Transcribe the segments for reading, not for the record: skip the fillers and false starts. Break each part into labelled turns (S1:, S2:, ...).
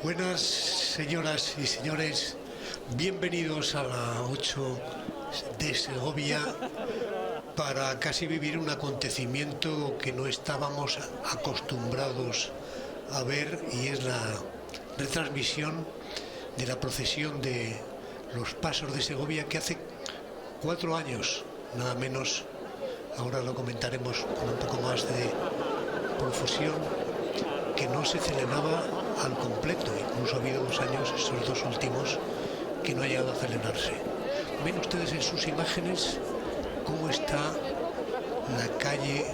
S1: Buenas señoras y señores, bienvenidos a la 8 de Segovia para casi vivir un acontecimiento que no estábamos acostumbrados a ver, y es la retransmisión de la procesión de los Pasos de Segovia, que hace 4 años, nada menos, ahora lo comentaremos con un poco más de profusión, que no se celebraba al completo. Incluso ha habido 2 años, estos 2 últimos, que no ha llegado a celebrarse. Ven ustedes en sus imágenes cómo está la calle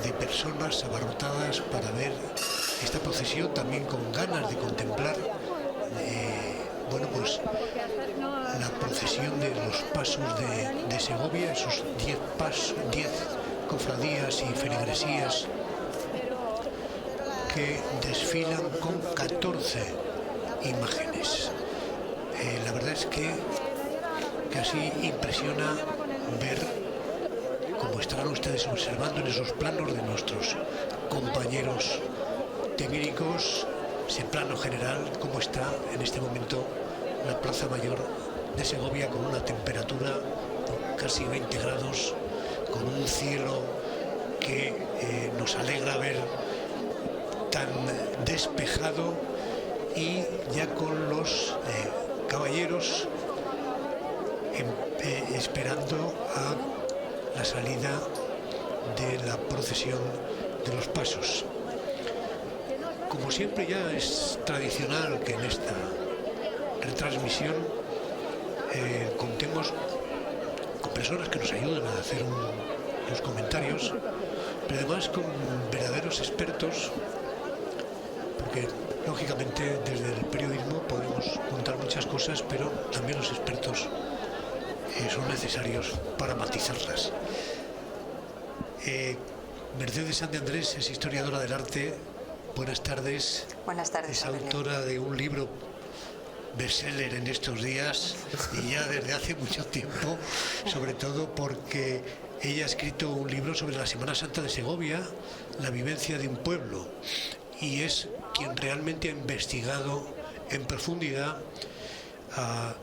S1: de personas abarrotadas para ver esta procesión, también con ganas de contemplar la procesión de los Pasos de Segovia, esos 10 cofradías y feligresías que desfilan con 14 imágenes. La verdad es que casi impresiona ver, como estarán ustedes observando en esos planos de nuestros compañeros técnicos, ese plano general, cómo está en este momento la Plaza Mayor de Segovia, con una temperatura de casi 20 grados, con un cielo que nos alegra ver tan despejado, y ya con los caballeros esperando a la salida de la procesión de los Pasos. Como siempre, ya es tradicional que en esta retransmisión contemos con personas que nos ayuden a hacer los comentarios, pero además con verdaderos expertos, porque lógicamente desde el periodismo podemos contar muchas cosas, pero también los expertos son necesarios para matizarlas. Mercedes San de Andrés es historiadora del arte. Buenas tardes.
S2: Buenas tardes.
S1: Es autora de un libro bestseller en estos días, y ya desde hace mucho tiempo, sobre todo porque ella ha escrito un libro sobre la Semana Santa de Segovia, la vivencia de un pueblo, y es quien realmente ha investigado en profundidad a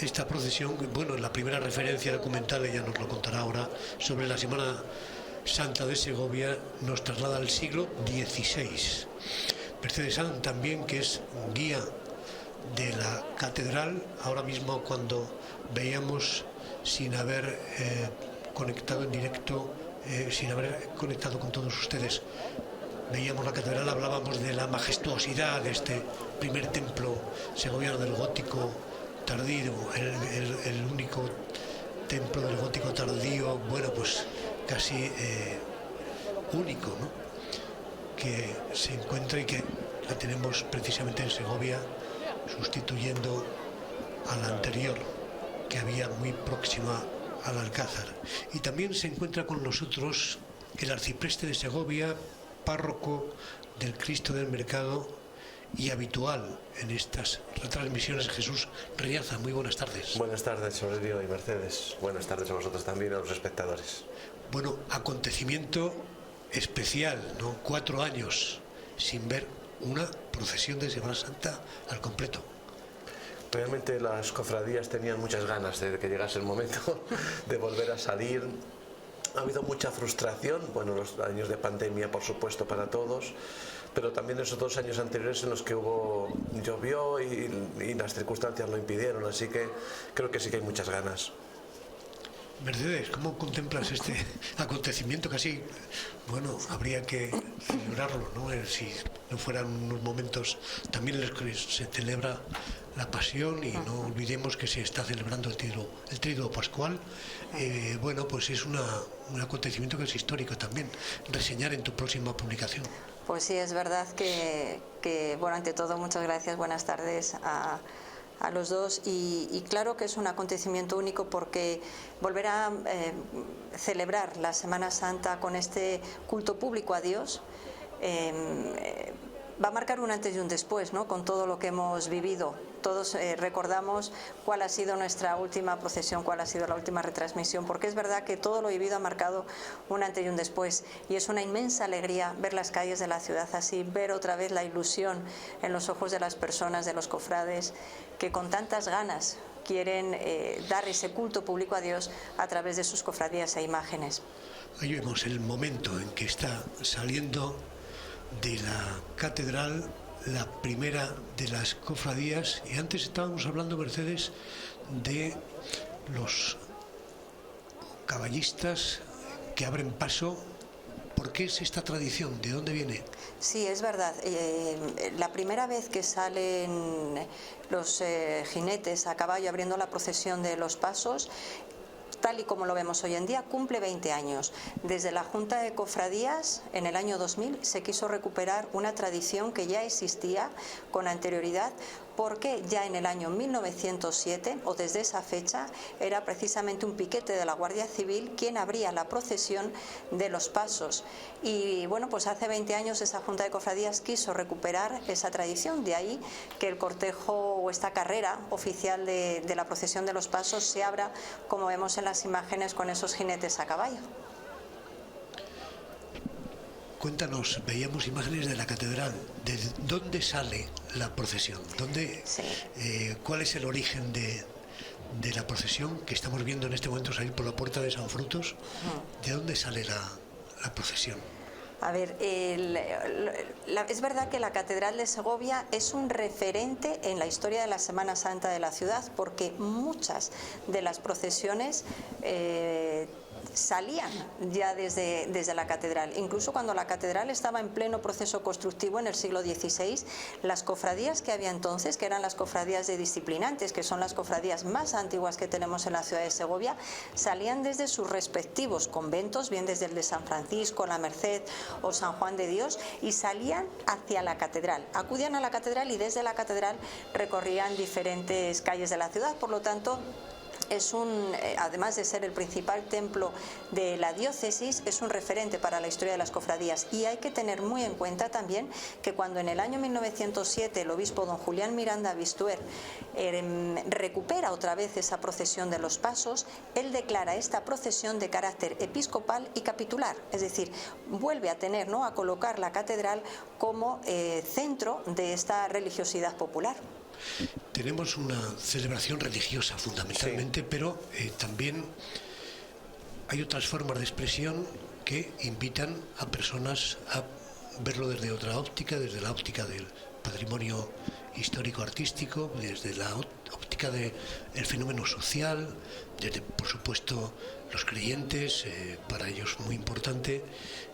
S1: esta procesión. Bueno, en la primera referencia documental, ella nos lo contará ahora, sobre la Semana Santa de Segovia, nos traslada al siglo XVI. Mercedes Sanz también, que es guía de la catedral. Ahora mismo, cuando veíamos, sin haber conectado en directo, sin haber conectado con todos ustedes, veíamos la catedral, hablábamos de la majestuosidad de este primer templo segoviano del gótico tardío, el único templo del gótico tardío, bueno, pues casi único, ¿no?, que se encuentra, y que la tenemos precisamente en Segovia, sustituyendo a la anterior que había muy próxima al Alcázar. Y también se encuentra con nosotros el arcipreste de Segovia, párroco del Cristo del Mercado y habitual en estas retransmisiones, Jesús Reyaza. Muy buenas tardes.
S3: Buenas tardes, Aurelio y Mercedes. Buenas tardes a vosotros también, a los espectadores.
S1: Bueno, acontecimiento especial, ¿no? 4 años sin ver una procesión de Semana Santa al completo.
S3: Realmente las cofradías tenían muchas ganas de que llegase el momento de volver a salir. Ha habido mucha frustración, bueno, los años de pandemia, por supuesto, para todos, pero también esos 2 años anteriores en los que llovió y las circunstancias lo impidieron, así que creo que sí que hay muchas ganas.
S1: Mercedes, ¿cómo contemplas este acontecimiento? Casi, bueno, habría que celebrarlo, ¿no? Si no fueran unos momentos también en los que se celebra la Pasión, y no olvidemos que se está celebrando el Tríduo Pascual. Bueno, pues es un acontecimiento que es histórico también. Reseñar en tu próxima publicación.
S2: Pues sí, es verdad que bueno, ante todo, muchas gracias, buenas tardes a los dos, y claro que es un acontecimiento único, porque volver a celebrar la Semana Santa con este culto público a Dios va a marcar un antes y un después, ¿no? Con todo lo que hemos vivido. Todos recordamos cuál ha sido nuestra última procesión, cuál ha sido la última retransmisión, porque es verdad que todo lo vivido ha marcado un antes y un después, y es una inmensa alegría ver las calles de la ciudad así, ver otra vez la ilusión en los ojos de las personas, de los cofrades, que con tantas ganas quieren dar ese culto público a Dios a través de sus cofradías e imágenes.
S1: Ahí vemos el momento en que está saliendo de la catedral la primera de las cofradías, y antes estábamos hablando, Mercedes, de los caballistas que abren paso. ¿Por qué es esta tradición? ¿De dónde viene?
S2: Sí, es verdad. La primera vez que salen los jinetes a caballo abriendo la procesión de los pasos, tal y como lo vemos hoy en día, cumple 20 años. Desde la Junta de Cofradías, en el año 2000, se quiso recuperar una tradición que ya existía con anterioridad, porque ya en el año 1907, o desde esa fecha, era precisamente un piquete de la Guardia Civil quien abría la procesión de los pasos. Y bueno, pues hace 20 años esa Junta de Cofradías quiso recuperar esa tradición, de ahí que el cortejo o esta carrera oficial de la procesión de los pasos se abra, como vemos en las imágenes, con esos jinetes a caballo.
S1: Cuéntanos, veíamos imágenes de la catedral. ¿De dónde sale la procesión?
S2: Sí.
S1: ¿Cuál es el origen de la procesión que estamos viendo en este momento salir por la puerta de San Frutos? ¿De dónde sale la procesión?
S2: A ver, es verdad que la Catedral de Segovia es un referente en la historia de la Semana Santa de la ciudad, porque muchas de las procesiones salían ya desde la catedral. Incluso cuando la catedral estaba en pleno proceso constructivo en el siglo XVI, las cofradías que había entonces, que eran las cofradías de disciplinantes, que son las cofradías más antiguas que tenemos en la ciudad de Segovia, salían desde sus respectivos conventos, bien desde el de San Francisco, la Merced o San Juan de Dios, y salían hacia la catedral. Acudían a la catedral y desde la catedral recorrían diferentes calles de la ciudad. Por lo tanto, además de ser el principal templo de la diócesis, es un referente para la historia de las cofradías. Y hay que tener muy en cuenta también que cuando en el año 1907 el obispo don Julián Miranda Bistuer recupera otra vez esa procesión de los pasos, él declara esta procesión de carácter episcopal y capitular, es decir, vuelve a tener, ¿no?, a colocar la catedral como centro de esta religiosidad popular.
S1: Tenemos una celebración religiosa fundamentalmente, sí, pero también hay otras formas de expresión que invitan a personas a verlo desde otra óptica, desde la óptica del patrimonio histórico-artístico, desde la óptica del fenómeno social, desde, por supuesto, los creyentes, para ellos muy importante.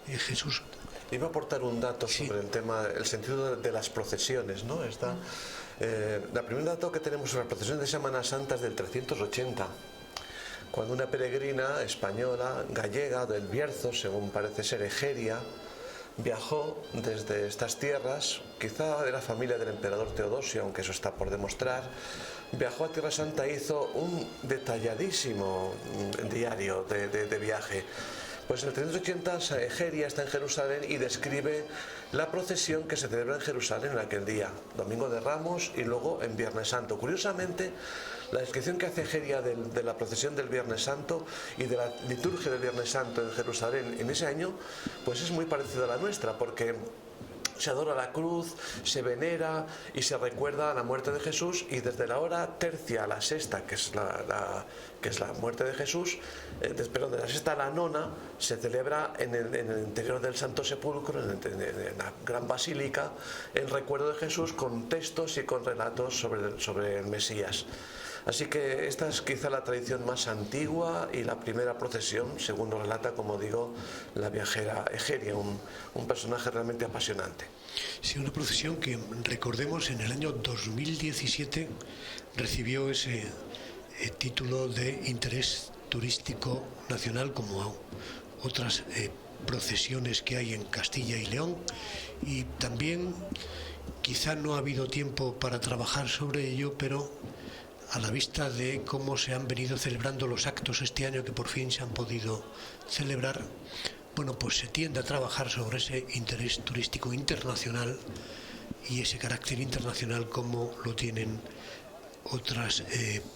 S1: Jesús.
S3: Iba a aportar un dato sobre el tema, el sentido de las procesiones, ¿no? La primer dato que tenemos sobre las procesiones de Semana Santa es del 380, cuando una peregrina española, gallega, del Bierzo, según parece ser Egeria, viajó desde estas tierras, quizá de la familia del emperador Teodosio, aunque eso está por demostrar, viajó a Tierra Santa e hizo un detalladísimo diario de viaje. Pues en el 380 Egeria está en Jerusalén y describe la procesión que se celebra en Jerusalén en aquel día, Domingo de Ramos y luego en Viernes Santo. Curiosamente, la descripción que hace Egeria de la procesión del Viernes Santo y de la liturgia del Viernes Santo en Jerusalén en ese año, pues es muy parecida a la nuestra, porque se adora la cruz, se venera y se recuerda la muerte de Jesús, y desde la hora tercia a la sexta, que es la muerte de Jesús, de la sexta a la nona, se celebra en el interior del Santo Sepulcro, en la gran basílica, el recuerdo de Jesús con textos y con relatos sobre el Mesías. Así que esta es quizá la tradición más antigua y la primera procesión, según nos relata, como digo, la viajera Egeria, un personaje realmente apasionante.
S1: Sí, una procesión que, recordemos, en el año 2017 recibió ese título de interés turístico nacional, como otras procesiones que hay en Castilla y León, y también quizá no ha habido tiempo para trabajar sobre ello, pero a la vista de cómo se han venido celebrando los actos este año, que por fin se han podido celebrar, bueno, pues se tiende a trabajar sobre ese interés turístico internacional y ese carácter internacional como lo tienen otras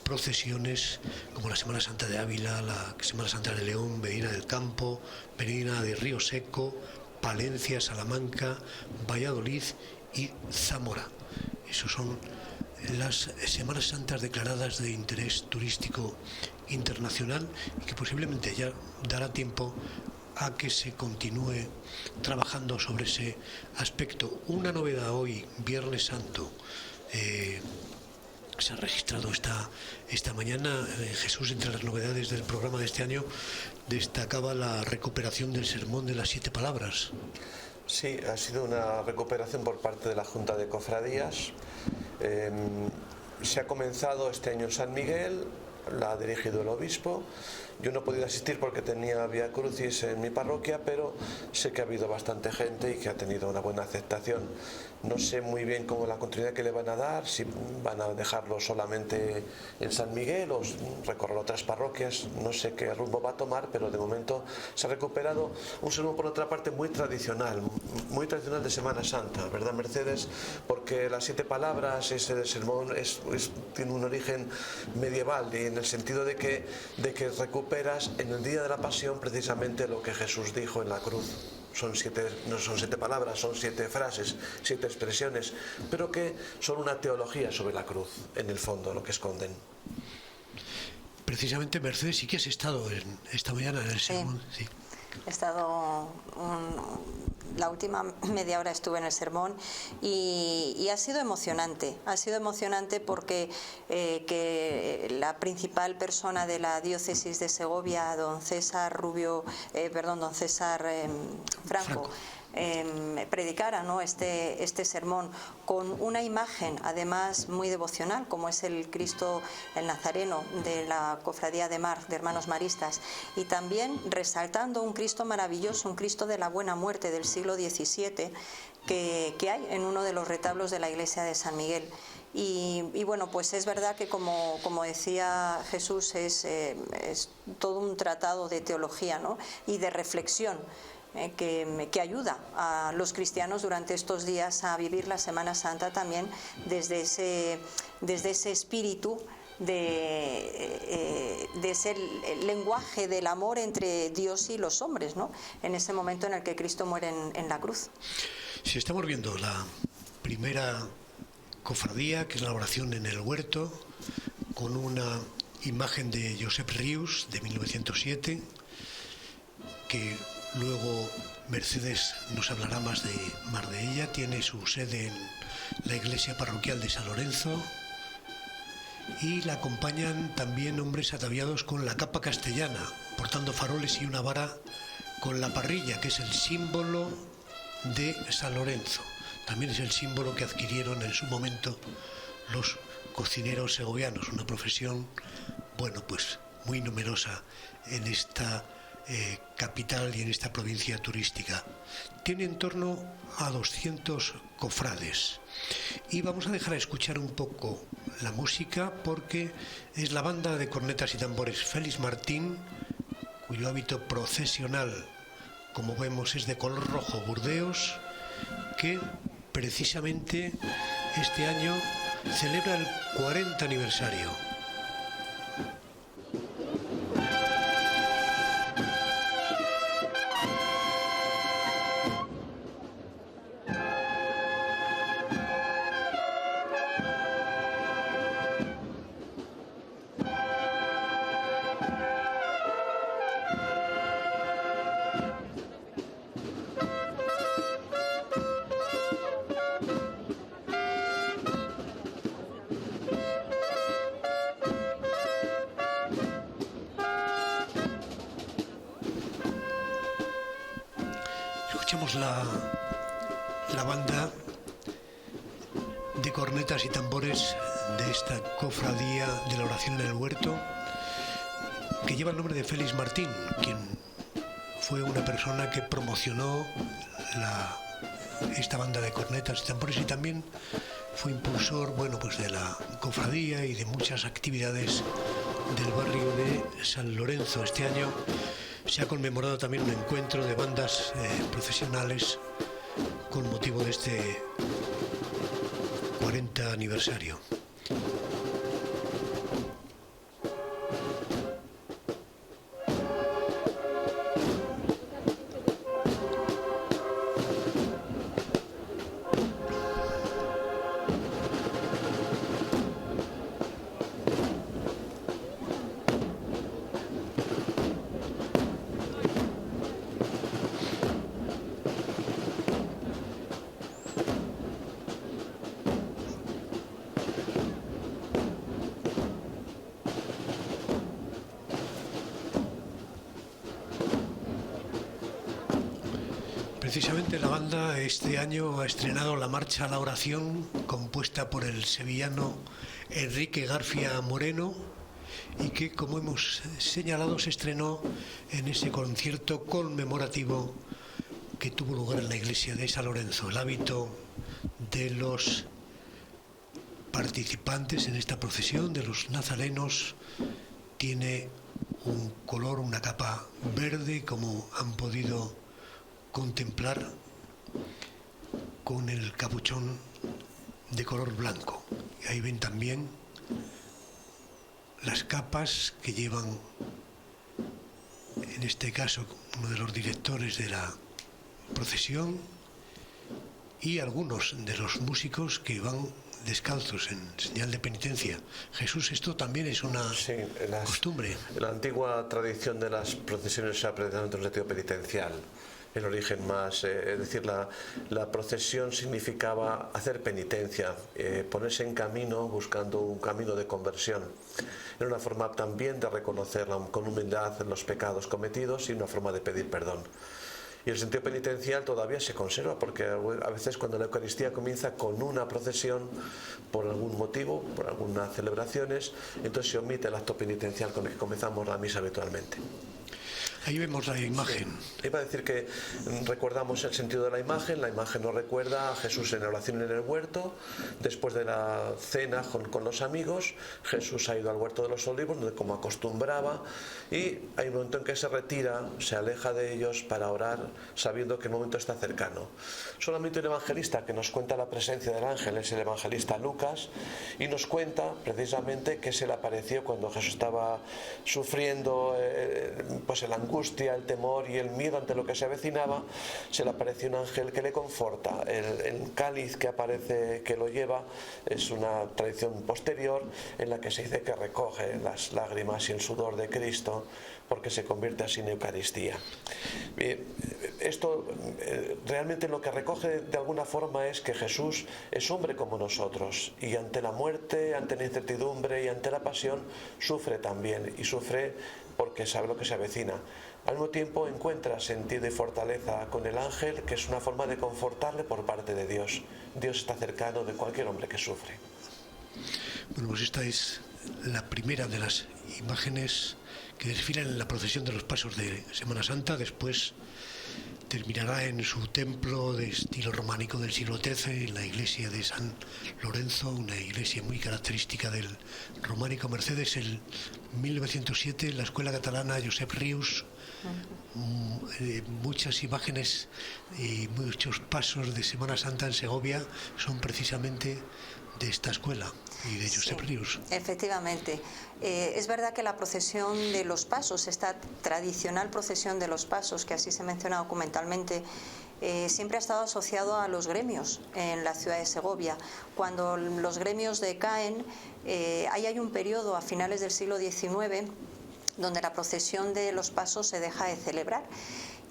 S1: procesiones como la Semana Santa de Ávila, la Semana Santa de León, Medina del Campo, Medina de Río Seco, Palencia, Salamanca, Valladolid y Zamora. Esos son las Semanas Santas declaradas de interés turístico internacional y que posiblemente ya dará tiempo a que se continúe trabajando sobre ese aspecto. Una novedad hoy, Viernes Santo, se ha registrado esta mañana. Jesús, entre las novedades del programa de este año, destacaba la recuperación del sermón de las 7 palabras.
S3: Sí, ha sido una recuperación por parte de la Junta de Cofradías. Se ha comenzado este año en San Miguel, la ha dirigido el obispo. Yo no he podido asistir porque tenía Vía Crucis en mi parroquia, pero sé que ha habido bastante gente y que ha tenido una buena aceptación. No sé muy bien cómo la continuidad que le van a dar, si van a dejarlo solamente en San Miguel o recorrer otras parroquias, no sé qué rumbo va a tomar, pero de momento se ha recuperado un sermón, por otra parte, muy tradicional de Semana Santa, ¿verdad, Mercedes? Porque las 7 palabras, ese sermón tiene un origen medieval, y en el sentido de que recuperas en el día de la Pasión precisamente lo que Jesús dijo en la cruz. No son 7 palabras, son 7 frases, 7 expresiones, pero que son una teología sobre la cruz, en el fondo, lo que esconden.
S1: Precisamente, Mercedes, sí que has estado esta mañana en el sermón. Sí.
S2: He estado la última media hora estuve en el sermón y ha sido emocionante. Ha sido emocionante porque que la principal persona de la diócesis de Segovia, don César Franco. Predicara, ¿no?, este sermón con una imagen además muy devocional, como es el Cristo el Nazareno de la Cofradía de Mar, de Hermanos Maristas, y también resaltando un Cristo maravilloso, un Cristo de la Buena Muerte del siglo XVII que hay en uno de los retablos de la iglesia de San Miguel. Y bueno, pues es verdad que como decía Jesús, es todo un tratado de teología, ¿no?, y de reflexión que ayuda a los cristianos durante estos días a vivir la Semana Santa también desde ese espíritu de ese lenguaje del amor entre Dios y los hombres, ¿no?, en ese momento en el que Cristo muere en la cruz.
S1: Si estamos viendo la primera cofradía, que es la oración en el huerto, con una imagen de Josep Rius de 1907, que luego Mercedes nos hablará más de ella. Tiene su sede en la iglesia parroquial de San Lorenzo y la acompañan también hombres ataviados con la capa castellana, portando faroles y una vara con la parrilla, que es el símbolo de San Lorenzo. También es el símbolo que adquirieron en su momento los cocineros segovianos, una profesión, bueno, pues muy numerosa en esta capital y en esta provincia turística. Tiene en torno a 200 cofrades y vamos a dejar escuchar un poco la música, porque es la banda de cornetas y tambores Félix Martín, cuyo hábito procesional, como vemos, es de color rojo burdeos, que precisamente este año celebra el 40 aniversario. Escuchamos la banda de cornetas y tambores de esta cofradía de la oración en el huerto, que lleva el nombre de Félix Martín, quien fue una persona que promocionó esta banda de cornetas y tambores, y también fue impulsor, bueno, pues de la cofradía y de muchas actividades del barrio de San Lorenzo. Este año se ha conmemorado también un encuentro de bandas profesionales con motivo de este 40 aniversario. Precisamente la banda este año ha estrenado la Marcha a la Oración, compuesta por el sevillano Enrique García Moreno, y que, como hemos señalado, se estrenó en ese concierto conmemorativo que tuvo lugar en la iglesia de San Lorenzo. El hábito de los participantes en esta procesión, de los nazarenos, tiene un color, una capa verde, como han podido contemplar, con el capuchón de color blanco. Y ahí ven también las capas que llevan, en este caso, uno de los directores de la procesión, y algunos de los músicos que van descalzos en señal de penitencia. Jesús, esto también es una costumbre.
S3: La antigua tradición de las procesiones era precisamente un sentido penitencial. El origen más, es decir, la procesión significaba hacer penitencia, ponerse en camino buscando un camino de conversión. Era una forma también de reconocer con humildad los pecados cometidos y una forma de pedir perdón. Y el sentido penitencial todavía se conserva, porque a veces cuando la Eucaristía comienza con una procesión, por algún motivo, por algunas celebraciones, entonces se omite el acto penitencial con el que comenzamos la misa habitualmente.
S1: Ahí vemos la imagen.
S3: Sí. Iba a decir que recordamos el sentido de la imagen nos recuerda a Jesús en la oración en el huerto. Después de la cena con los amigos, Jesús ha ido al huerto de los olivos, donde como acostumbraba, y hay un momento en que se retira, se aleja de ellos para orar, sabiendo que el momento está cercano. Solamente un evangelista que nos cuenta la presencia del ángel es el evangelista Lucas, y nos cuenta precisamente que se le apareció cuando Jesús estaba sufriendo pues la angustia, el temor y el miedo ante lo que se avecinaba. Se le apareció un ángel que le conforta. El cáliz que aparece, que lo lleva, es una tradición posterior en la que se dice que recoge las lágrimas y el sudor de Cristo, porque se convierte así en Eucaristía. Esto realmente lo que recoge de alguna forma es que Jesús es hombre como nosotros, y ante la muerte, ante la incertidumbre y ante la pasión sufre también, y sufre porque sabe lo que se avecina. Al mismo tiempo encuentra sentido y fortaleza con el ángel, que es una forma de confortarle por parte de Dios. Dios está cercano de cualquier hombre que sufre.
S1: Bueno, pues esta es la primera de las imágenes que desfilan en la procesión de los pasos de Semana Santa. Después terminará en su templo de estilo románico del siglo XIII, en la iglesia de San Lorenzo, una iglesia muy característica del románico. Mercedes, en 1907, la escuela catalana Josep Rius, muchas imágenes y muchos pasos de Semana Santa en Segovia son precisamente de esta escuela y de Josep Rius.
S2: Efectivamente. Es verdad que la procesión de los pasos, esta tradicional procesión de los pasos, que así se menciona documentalmente, siempre ha estado asociado a los gremios en la ciudad de Segovia. Cuando los gremios decaen, ahí hay un periodo a finales del siglo XIX donde la procesión de los pasos se deja de celebrar.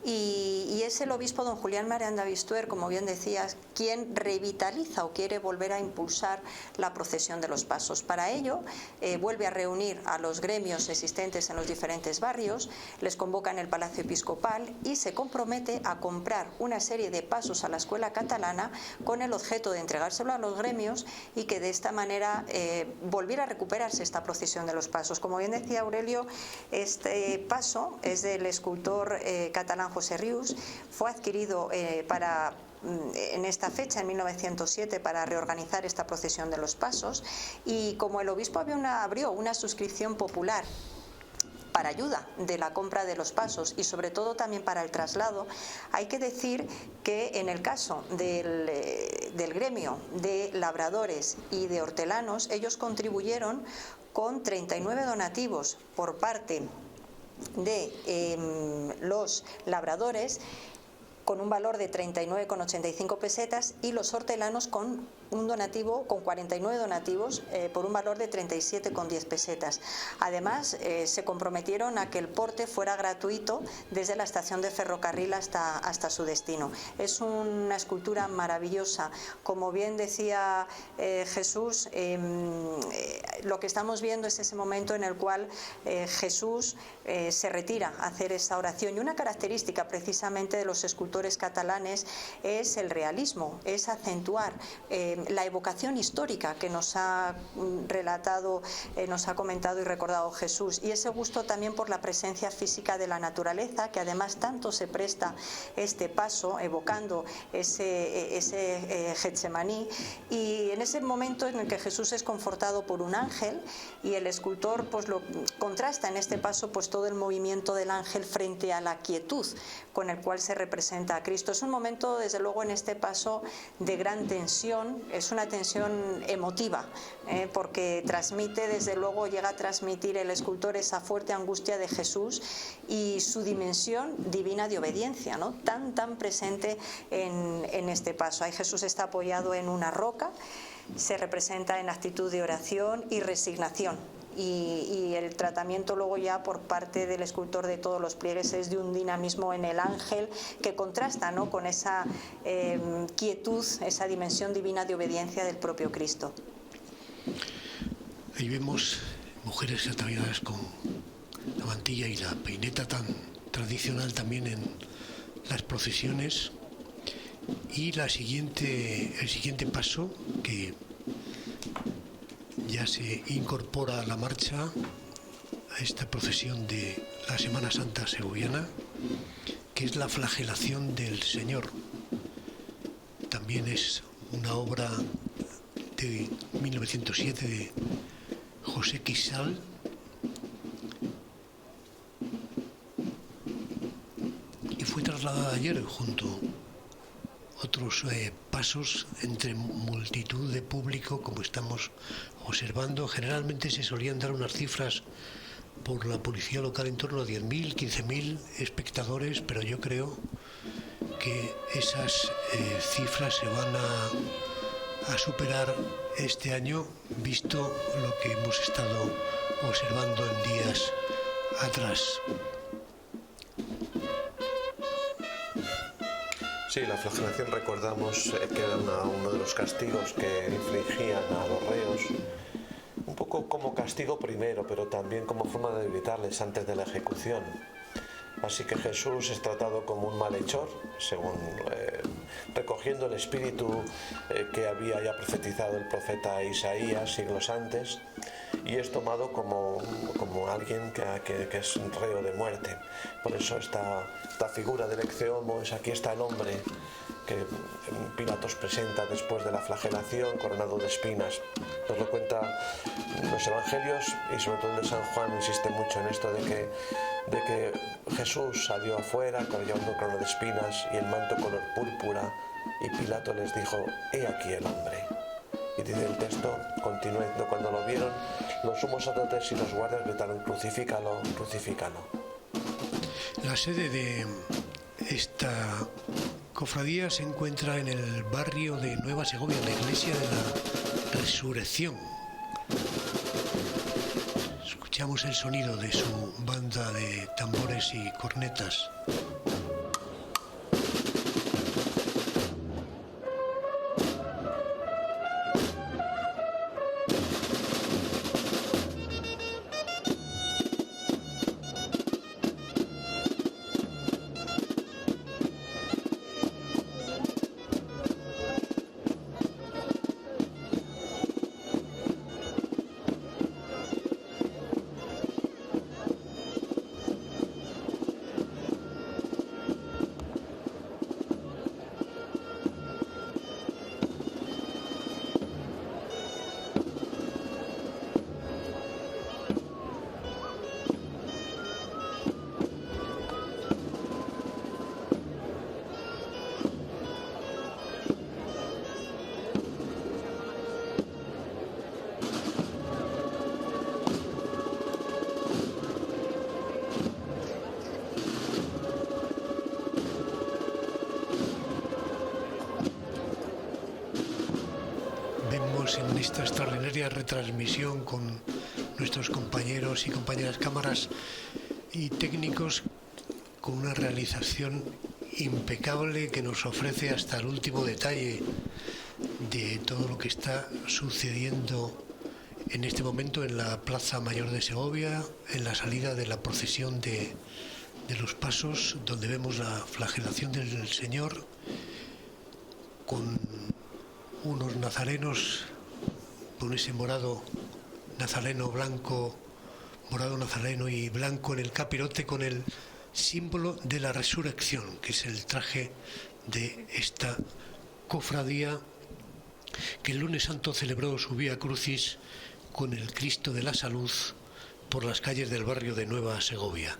S2: Y es el obispo don Julián Marián Vistuer, como bien decías, quien revitaliza o quiere volver a impulsar la procesión de los pasos. Para ello, vuelve a reunir a los gremios existentes en los diferentes barrios, les convoca en el Palacio Episcopal y se compromete a comprar una serie de pasos a la escuela catalana con el objeto de entregárselo a los gremios y que de esta manera volviera a recuperarse esta procesión de los pasos. Como bien decía Aurelio, este paso es del escultor catalán José Rius, fue adquirido en esta fecha, en 1907, para reorganizar esta procesión de los pasos, y como el obispo abrió una suscripción popular para ayuda de la compra de los pasos y sobre todo también para el traslado. Hay que decir que en el caso del gremio de labradores y de hortelanos, ellos contribuyeron con 39 donativos por parte de los labradores, con un valor de 39,85 pesetas, y los hortelanos con un donativo, con 49 donativos por un valor de 37,10 pesetas. Además, se comprometieron a que el porte fuera gratuito desde la estación de ferrocarril hasta su destino. Es una escultura maravillosa. Como bien decía Jesús, lo que estamos viendo es ese momento en el cual Jesús se retira a hacer esa oración. Y una característica precisamente de los escultores catalanes es el realismo, es acentuar la evocación histórica que nos ha relatado, nos ha comentado y recordado Jesús, y ese gusto también por la presencia física de la naturaleza, que además tanto se presta este paso, evocando ese Getsemaní, y en ese momento en el que Jesús es confortado por un ángel, y el escultor pues lo contrasta en este paso pues todo el movimiento del ángel frente a la quietud con el cual se representa a Cristo. Es un momento, desde luego, en este paso de gran tensión, es una tensión emotiva, porque transmite, desde luego, llega a transmitir el escultor esa fuerte angustia de Jesús y su dimensión divina de obediencia, ¿no? tan presente en este paso. Ahí Jesús está apoyado en una roca, se representa en actitud de oración y resignación. Y el tratamiento luego ya por parte del escultor de todos los pliegues es de un dinamismo en el ángel que contrasta, ¿no?, con esa quietud, esa dimensión divina de obediencia del propio Cristo.
S1: Ahí vemos mujeres ataviadas con la mantilla y la peineta tan tradicional también en las procesiones, y el siguiente paso que ya se incorpora a la marcha, a esta procesión de la Semana Santa segoviana, que es la flagelación del Señor. También es una obra de 1907 de José Quisal, y fue trasladada ayer junto a otros pasos entre multitud de público, como estamos observando. Generalmente se solían dar unas cifras por la policía local en torno a 10.000, 15.000 espectadores, pero yo creo que esas cifras se van a superar este año, visto lo que hemos estado observando en días atrás.
S3: Sí, la flagelación, recordamos que era uno de los castigos que infligían a los reos, un poco como castigo primero, pero también como forma de debilitarles antes de la ejecución. Así que Jesús es tratado como un malhechor, según recogiendo el espíritu que había ya profetizado el profeta Isaías siglos antes, y es tomado como alguien que es un reo de muerte. Por eso esta figura del ex homo, aquí está el hombre que Pilatos presenta después de la flagelación, coronado de espinas. Nos lo cuenta los evangelios, y sobre todo el de San Juan insiste mucho en esto de que Jesús salió afuera llevando un corona de espinas y el manto color púrpura, y Pilato les dijo: he aquí el hombre. Y dice el texto, continuando: cuando lo vieron, los sumos sacerdotes y los guardias gritaron: crucifícalo, crucifícalo.
S1: La sede de esta cofradía se encuentra en el barrio de Nueva Segovia, en la iglesia de la Resurrección. Escuchamos el sonido de su banda de tambores y cornetas. seguimos en esta extraordinaria retransmisión con nuestros compañeros y compañeras cámaras y técnicos, con una realización impecable que nos ofrece hasta el último detalle de todo lo que está sucediendo en este momento en la Plaza Mayor de Segovia, en la salida de la procesión de los Pasos, donde vemos la flagelación del Señor con unos nazarenos, con ese morado nazareno blanco, morado nazareno y blanco en el capirote, con el símbolo de la resurrección, que es el traje de esta cofradía que el lunes santo celebró su Vía Crucis con el Cristo de la Salud por las calles del barrio de Nueva Segovia.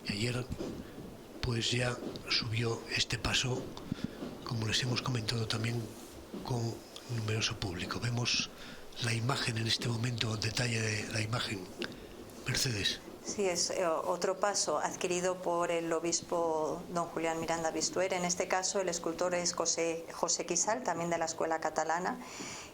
S1: Y ayer pues ya subió este paso, como les hemos comentado también, con numeroso público. Vemos la imagen en este momento, detalle de la imagen. Mercedes.
S2: Sí, es otro paso adquirido por el obispo don Julián Miranda Bistuer. En este caso el escultor es José Quisal, también de la Escuela Catalana.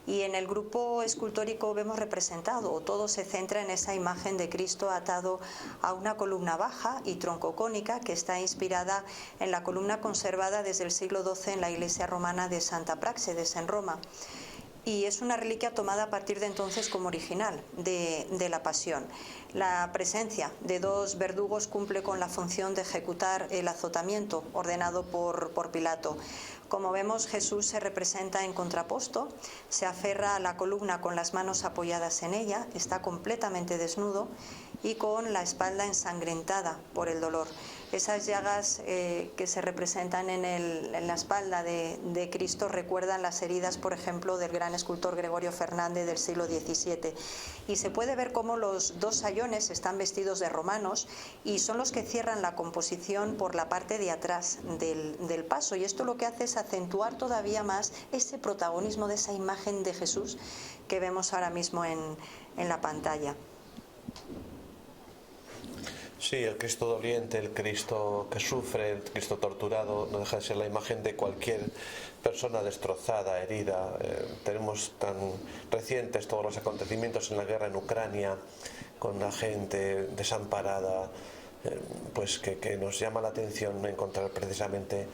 S2: Y en el grupo escultórico vemos representado, o todo se centra en esa imagen de Cristo atado a una columna baja y troncocónica que está inspirada en la columna conservada desde el siglo XII en la iglesia romana de Santa Práxedes en Roma. Y es una reliquia tomada a partir de entonces como original de la Pasión. La presencia de dos verdugos cumple con la función de ejecutar el azotamiento ordenado por Pilato. Como vemos, Jesús se representa en contraposto, se aferra a la columna con las manos apoyadas en ella, está completamente desnudo y con la espalda ensangrentada por el dolor. Esas llagas que se representan en la espalda de Cristo recuerdan las heridas, por ejemplo, del gran escultor Gregorio Fernández del siglo XVII. Y se puede ver cómo los dos sayones están vestidos de romanos y son los que cierran la composición por la parte de atrás del paso. Y esto lo que hace es acentuar todavía más ese protagonismo de esa imagen de Jesús que vemos ahora mismo en la pantalla.
S3: Sí, el Cristo doliente, el Cristo que sufre, el Cristo torturado, no deja de ser la imagen de cualquier persona destrozada, herida. Tenemos tan recientes todos los acontecimientos en la guerra en Ucrania, con la gente desamparada, pues que nos llama la atención encontrar precisamente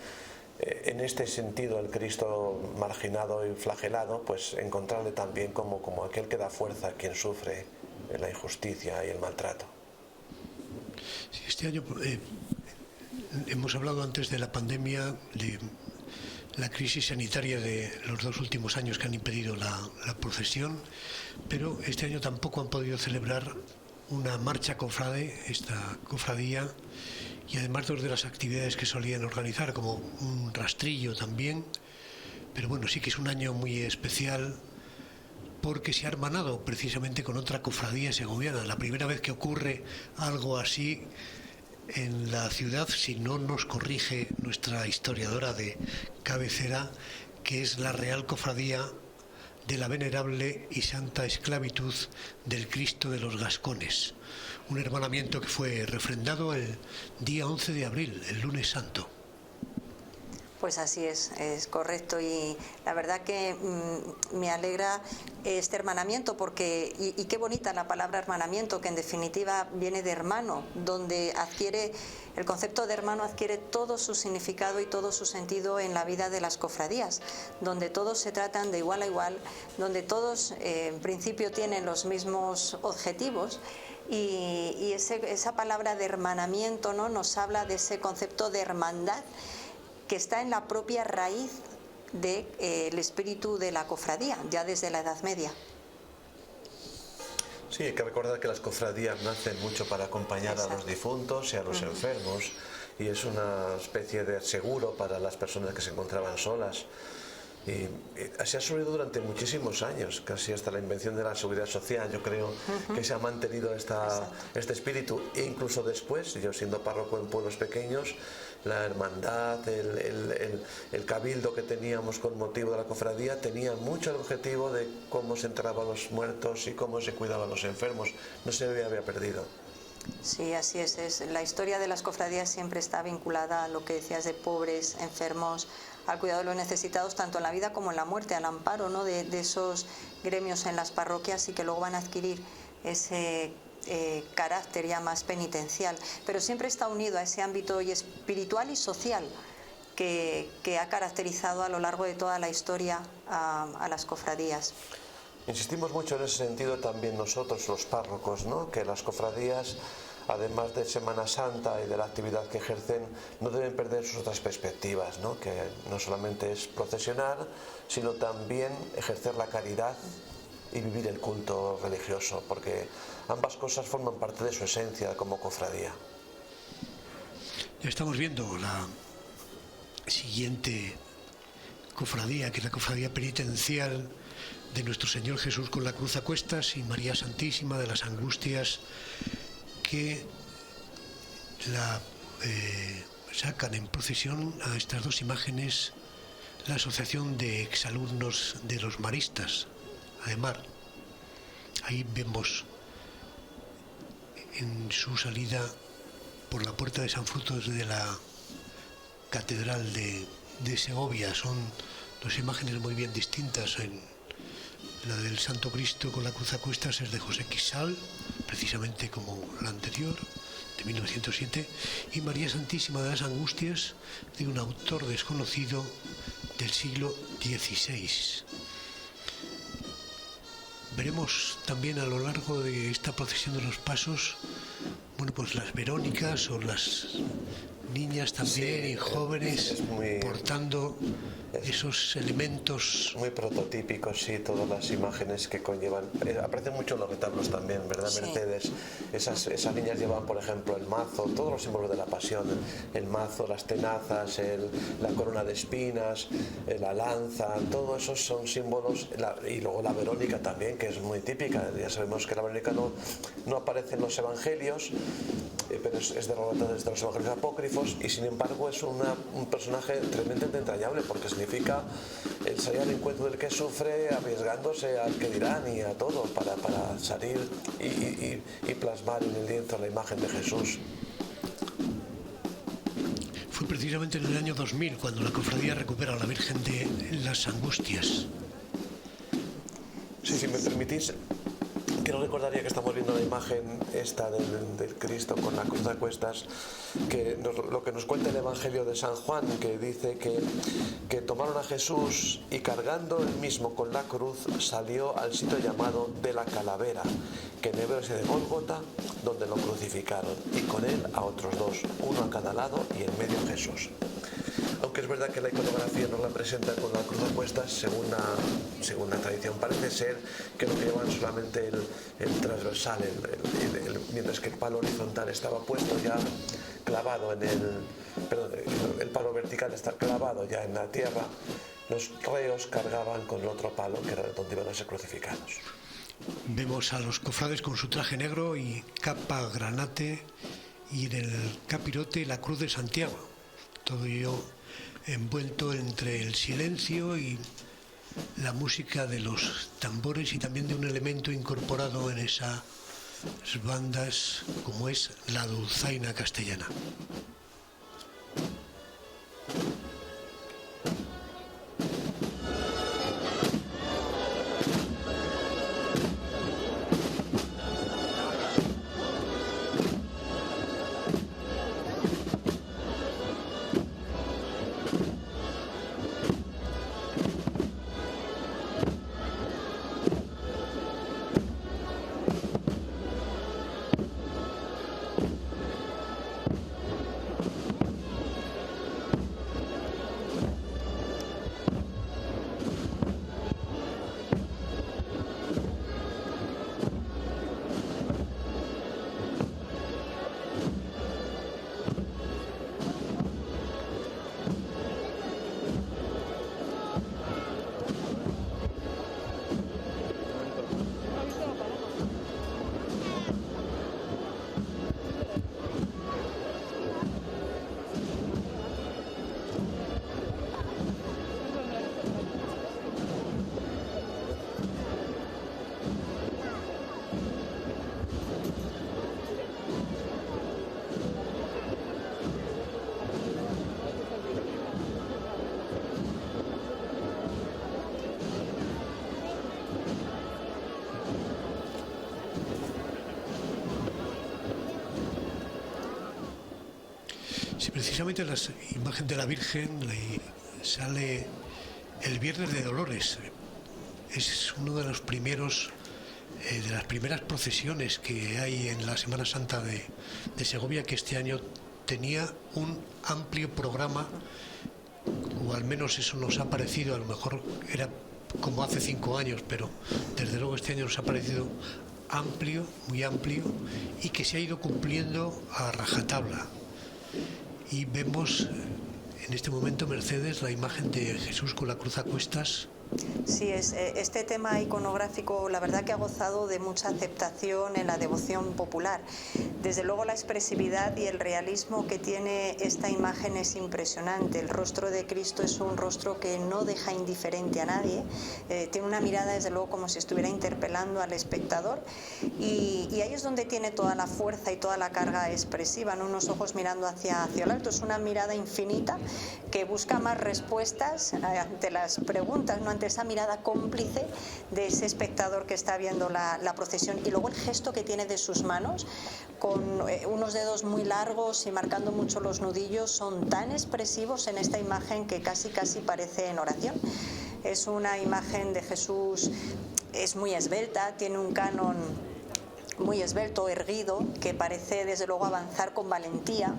S3: en este sentido el Cristo marginado y flagelado, pues encontrarle también como aquel que da fuerza a quien sufre la injusticia y el maltrato.
S1: Sí, este año hemos hablado antes de la pandemia, de la crisis sanitaria de los 2 últimos años que han impedido la procesión, pero este año tampoco han podido celebrar una marcha cofrade, esta cofradía, y además 2 de las actividades que solían organizar, como un rastrillo también. Pero bueno, sí que es un año muy especial porque se ha hermanado precisamente con otra cofradía segoviana. La primera vez que ocurre algo así en la ciudad, si no nos corrige nuestra historiadora de cabecera, que es la Real Cofradía de la Venerable y Santa Esclavitud del Cristo de los Gascones. Un hermanamiento que fue refrendado el día 11 de abril, el lunes santo.
S2: Pues así es correcto, y la verdad que me alegra este hermanamiento porque, y qué bonita la palabra hermanamiento, que en definitiva viene de hermano, donde el concepto de hermano adquiere todo su significado y todo su sentido en la vida de las cofradías, donde todos se tratan de igual a igual, donde todos en principio tienen los mismos objetivos. Y esa palabra de hermanamiento, ¿no?, nos habla de ese concepto de hermandad que está en la propia raíz del espíritu de la cofradía, ya desde la Edad Media.
S3: Sí, hay que recordar que las cofradías nacen mucho para acompañar a los difuntos y a los enfermos, y es una especie de seguro para las personas que se encontraban solas. Y así ha sucedido durante muchísimos años, casi hasta la invención de la seguridad social. Yo creo que se ha mantenido este espíritu, e incluso después, yo siendo párroco en pueblos pequeños, la hermandad, el cabildo que teníamos con motivo de la cofradía tenía mucho el objetivo de cómo se enterraban los muertos y cómo se cuidaban los enfermos. No se había perdido.
S2: Sí, así es. La historia de las cofradías siempre está vinculada a lo que decías de pobres, enfermos, al cuidado de los necesitados, tanto en la vida como en la muerte, al amparo, ¿no?, de esos gremios en las parroquias, y que luego van a adquirir ese carácter ya más penitencial, pero siempre está unido a ese ámbito y espiritual y social que ha caracterizado a lo largo de toda la historia a las cofradías.
S3: Insistimos mucho en ese sentido también nosotros, los párrocos, ¿no?, que las cofradías, además de Semana Santa y de la actividad que ejercen, no deben perder sus otras perspectivas, ¿no?, que no solamente es procesionar, sino también ejercer la caridad y vivir el culto religioso, porque ambas cosas forman parte de su esencia como cofradía.
S1: Ya estamos viendo la siguiente cofradía, que es la cofradía penitencial de Nuestro Señor Jesús con la cruz a cuestas y María Santísima de las Angustias, que la sacan en procesión a estas dos imágenes la Asociación de Exalumnos de los Maristas, AEMAR. Ahí vemos en su salida por la puerta de San Frutos de la Catedral de Segovia. Son dos imágenes muy bien distintas. La del Santo Cristo con la cruz a cuestas es de José Quisal, precisamente como la anterior, de 1907, y María Santísima de las Angustias, de un autor desconocido del siglo XVI. Veremos también a lo largo de esta procesión de los pasos, bueno, pues las Verónicas o las niñas también, y jóvenes portando esos elementos.
S3: Muy prototípicos, sí, todas las imágenes que conllevan. Aparecen mucho los retablos también, ¿verdad, sí, Mercedes? Esas niñas llevan, por ejemplo, el mazo, todos los símbolos de la pasión, el mazo, las tenazas, la corona de espinas, la lanza, todos esos son símbolos, y luego la Verónica también, que es muy típica. Ya sabemos que la Verónica no aparece en los evangelios, pero es de los evangelios apócrifos, y sin embargo es un personaje tremendamente entrañable, porque significa el salir al encuentro del que sufre, arriesgándose al que dirán y a todo para salir y plasmar en el lienzo la imagen de Jesús.
S1: Fue precisamente en el año 2000 cuando la cofradía recupera a la Virgen de las Angustias.
S3: Sí, si me permitís, quiero recordaría que estamos viendo la imagen esta del Cristo con la cruz a cuestas, que lo que nos cuenta el Evangelio de San Juan, que dice que tomaron a Jesús y cargando él mismo con la cruz salió al sitio llamado de la Calavera, que en hebreo es de Gólgota, donde lo crucificaron, y con él a otros dos, uno a cada lado y en medio Jesús. Aunque es verdad que la iconografía nos la presenta con la cruz a cuestas, según la tradición parece ser que lo que llevan solamente el transversal, mientras que el palo horizontal estaba puesto ya clavado el palo vertical está clavado ya en la tierra. Los reos cargaban con el otro palo, que era donde iban a ser crucificados.
S1: Vemos a los cofrades con su traje negro y capa granate, y en el capirote la cruz de Santiago. Todo ello envuelto entre el silencio y la música de los tambores, y también de un elemento incorporado en esas bandas como es la dulzaina castellana. precisamente la imagen de la Virgen sale el Viernes de Dolores. Es uno de los primeros, de las primeras procesiones que hay en la Semana Santa de Segovia, que este año tenía un amplio programa, o al menos eso nos ha parecido. A lo mejor era como hace 5 años, pero desde luego este año nos ha parecido amplio, muy amplio, y que se ha ido cumpliendo a rajatabla. Y vemos en este momento, Mercedes, la imagen de Jesús con la cruz a cuestas.
S2: Sí, este tema iconográfico la verdad que ha gozado de mucha aceptación en la devoción popular. Desde luego la expresividad y el realismo que tiene esta imagen es impresionante. El rostro de Cristo es un rostro que no deja indiferente a nadie. Tiene una mirada desde luego como si estuviera interpelando al espectador, y ahí es donde tiene toda la fuerza y toda la carga expresiva, ¿no? Unos ojos mirando hacia el alto. Es una mirada infinita que busca más respuestas ante las preguntas, ¿no? Ante esa mirada cómplice de ese espectador que está viendo la procesión. Y luego el gesto que tiene de sus manos, con unos dedos muy largos y marcando mucho los nudillos, son tan expresivos en esta imagen que casi parece en oración. Es una imagen de Jesús, es muy esbelta, tiene un canon muy esbelto, erguido, que parece desde luego avanzar con valentía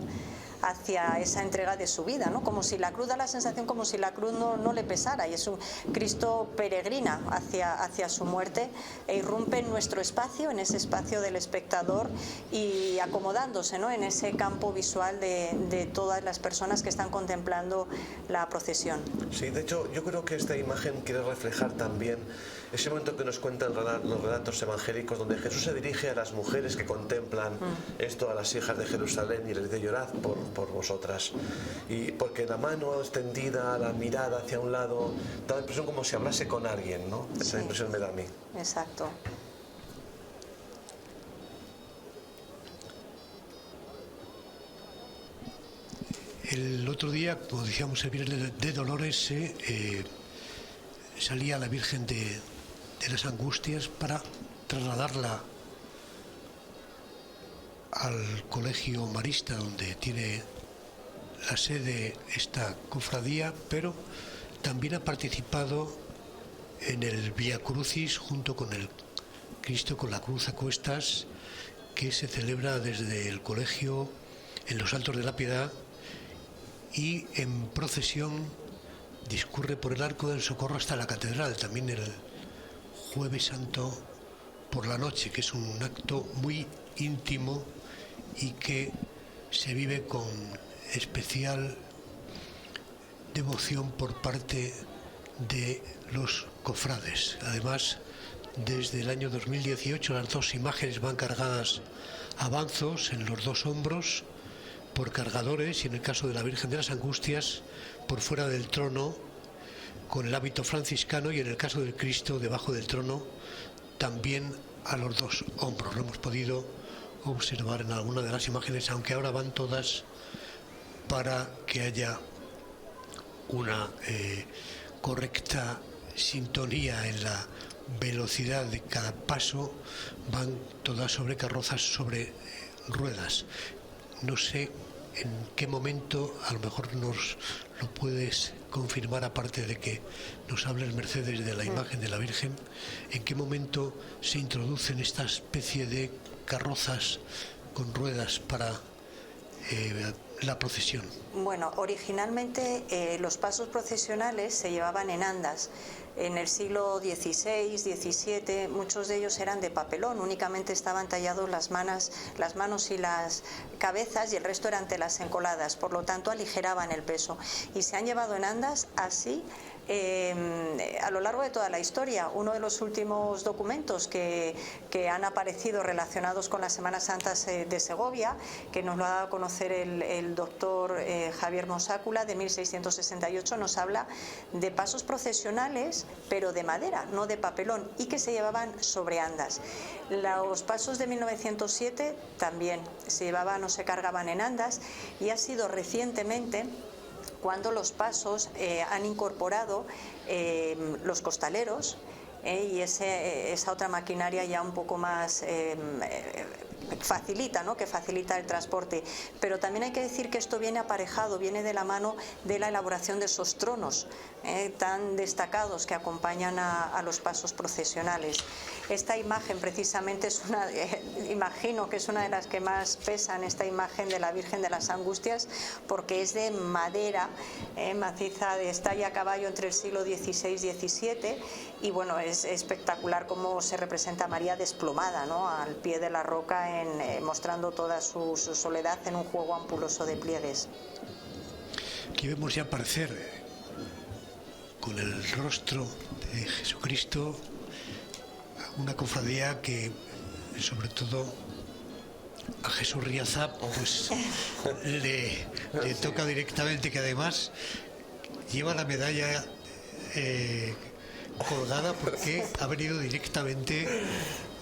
S2: hacia esa entrega de su vida, ¿no? Como si la cruz, da la sensación como si la cruz no le pesara, y es un Cristo peregrina hacia su muerte e irrumpe en nuestro espacio, en ese espacio del espectador, y acomodándose, ¿no?, en ese campo visual de todas las personas que están contemplando la procesión.
S3: Sí, de hecho yo creo que esta imagen quiere reflejar también ese momento que nos cuentan los relatos evangélicos, donde Jesús se dirige a las mujeres que contemplan esto, a las hijas de Jerusalén, y les dice: llorad por vosotras. Y porque la mano extendida, la mirada hacia un lado, da la impresión como si hablase con alguien, ¿no? Esa impresión me da a mí.
S2: Exacto.
S1: El otro día, como decíamos, el Viernes de Dolores, salía la Virgen de las Angustias para trasladarla al colegio marista, donde tiene la sede esta cofradía, pero también ha participado en el Vía Crucis junto con el Cristo con la cruz a cuestas, que se celebra desde el colegio en los Altos de la Piedad, y en procesión discurre por el Arco del Socorro hasta la catedral, también el Jueves Santo por la noche, que es un acto muy íntimo y que se vive con especial devoción por parte de los cofrades. Además, desde el año 2018 las dos imágenes van cargadas a banzos en los dos hombros por cargadores, y en el caso de la Virgen de las Angustias por fuera del trono con el hábito franciscano, y en el caso del Cristo debajo del trono también a los dos hombros. Lo hemos podido observar en alguna de las imágenes, aunque ahora van todas para que haya una correcta sintonía en la velocidad de cada paso. Van todas sobre carrozas, sobre ruedas. No sé en qué momento, a lo mejor nos lo puedes confirmar, aparte de que nos hables, Mercedes, de la imagen de la Virgen, en qué momento se introducen esta especie de carrozas con ruedas para la procesión.
S2: Bueno, originalmente los pasos procesionales se llevaban en andas. En el siglo XVI, XVII, muchos de ellos eran de papelón, únicamente estaban tallados las manos y las cabezas, y el resto eran telas encoladas, por lo tanto aligeraban el peso. Y se han llevado en andas así a lo largo de toda la historia. Uno de los últimos documentos que han aparecido relacionados con la Semana Santa de Segovia, que nos lo ha dado a conocer el doctor Javier Mosácula, de 1668, nos habla de pasos procesionales, pero de madera, no de papelón, y que se llevaban sobre andas. Los pasos de 1907 también se llevaban o se cargaban en andas, y ha sido recientemente cuando los pasos han incorporado los costaleros, y esa otra maquinaria ya un poco más facilita, ¿no? Que facilita el transporte. Pero también hay que decir que esto viene aparejado, viene de la mano de la elaboración de esos tronos tan destacados que acompañan a los pasos procesionales. Esta imagen precisamente es una, imagino que es una de las que más pesan, esta imagen de la Virgen de las Angustias, porque es de madera maciza, de estalla a caballo entre el siglo XVI y XVII, y bueno, es espectacular cómo se representa a María desplomada, ¿no? Al pie de la roca, mostrando toda su soledad en un juego ampuloso de pliegues.
S1: Aquí vemos ya aparecer con el rostro de Jesucristo una cofradía que, sobre todo a Jesús Riaza, pues le toca directamente, que además lleva la medalla colgada porque ha venido directamente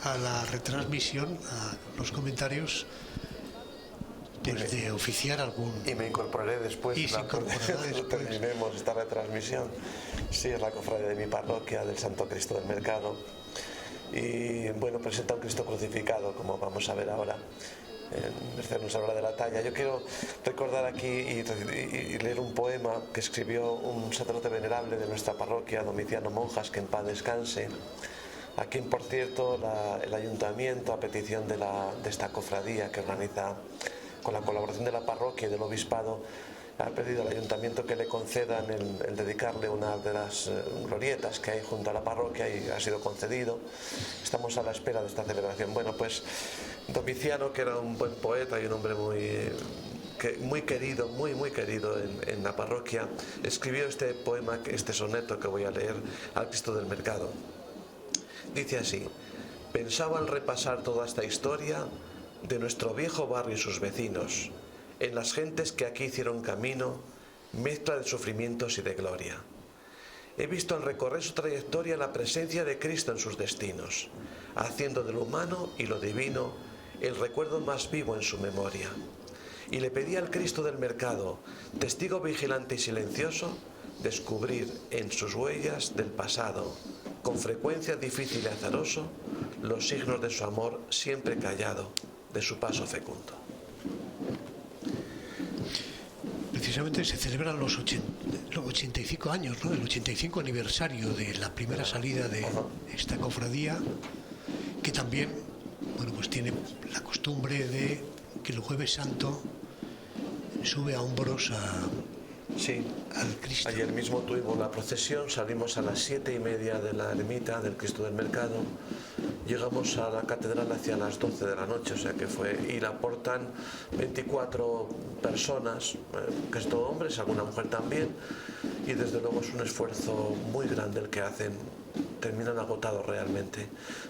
S1: a la retransmisión, a los comentarios, pues de oficiar algún...
S3: Y me incorporaré después,
S1: y se incorporará después.
S3: Terminemos esta retransmisión. Sí, es la cofradía de mi parroquia, del Santo Cristo del Mercado. Y bueno, presenta un Cristo crucificado, como vamos a ver ahora. Merced nos habla de la talla. Yo quiero recordar aquí y leer un poema que escribió un sacerdote venerable de nuestra parroquia, Domiciano Monjas, que en paz descanse, a quien, por cierto, el ayuntamiento, a petición de esta cofradía que organiza con la colaboración de la parroquia y del obispado, ha pedido al ayuntamiento que le concedan el dedicarle una de las glorietas que hay junto a la parroquia, y ha sido concedido. Estamos a la espera de esta celebración. Bueno, pues Domiciano, que era un buen poeta y un hombre muy querido, muy querido en la parroquia, escribió este poema, este soneto que voy a leer, al Cristo del Mercado. Dice así: pensaba al repasar toda esta historia de nuestro viejo barrio y sus vecinos, en las gentes que aquí hicieron camino, mezcla de sufrimientos y de gloria. He visto al recorrer su trayectoria la presencia de Cristo en sus destinos, haciendo de lo humano y lo divino el recuerdo más vivo en su memoria. Y le pedí al Cristo del Mercado, testigo vigilante y silencioso, descubrir en sus huellas del pasado, con frecuencia difícil y azaroso, los signos de su amor siempre callado, de su paso fecundo.
S1: Precisamente se celebran los 85 años, ¿no? El 85 aniversario de la primera salida de esta cofradía, que también, bueno, pues tiene la costumbre de que el Jueves Santo sube a hombros al Cristo.
S3: Ayer mismo tuvimos la procesión, salimos a las 7:30 de la ermita del Cristo del Mercado, llegamos a la catedral hacia las 12 de la noche, o sea que y la portan 24 personas, que es todo hombres, alguna mujer también, y desde luego es un esfuerzo muy grande el que hacen. Terminan agotados realmente,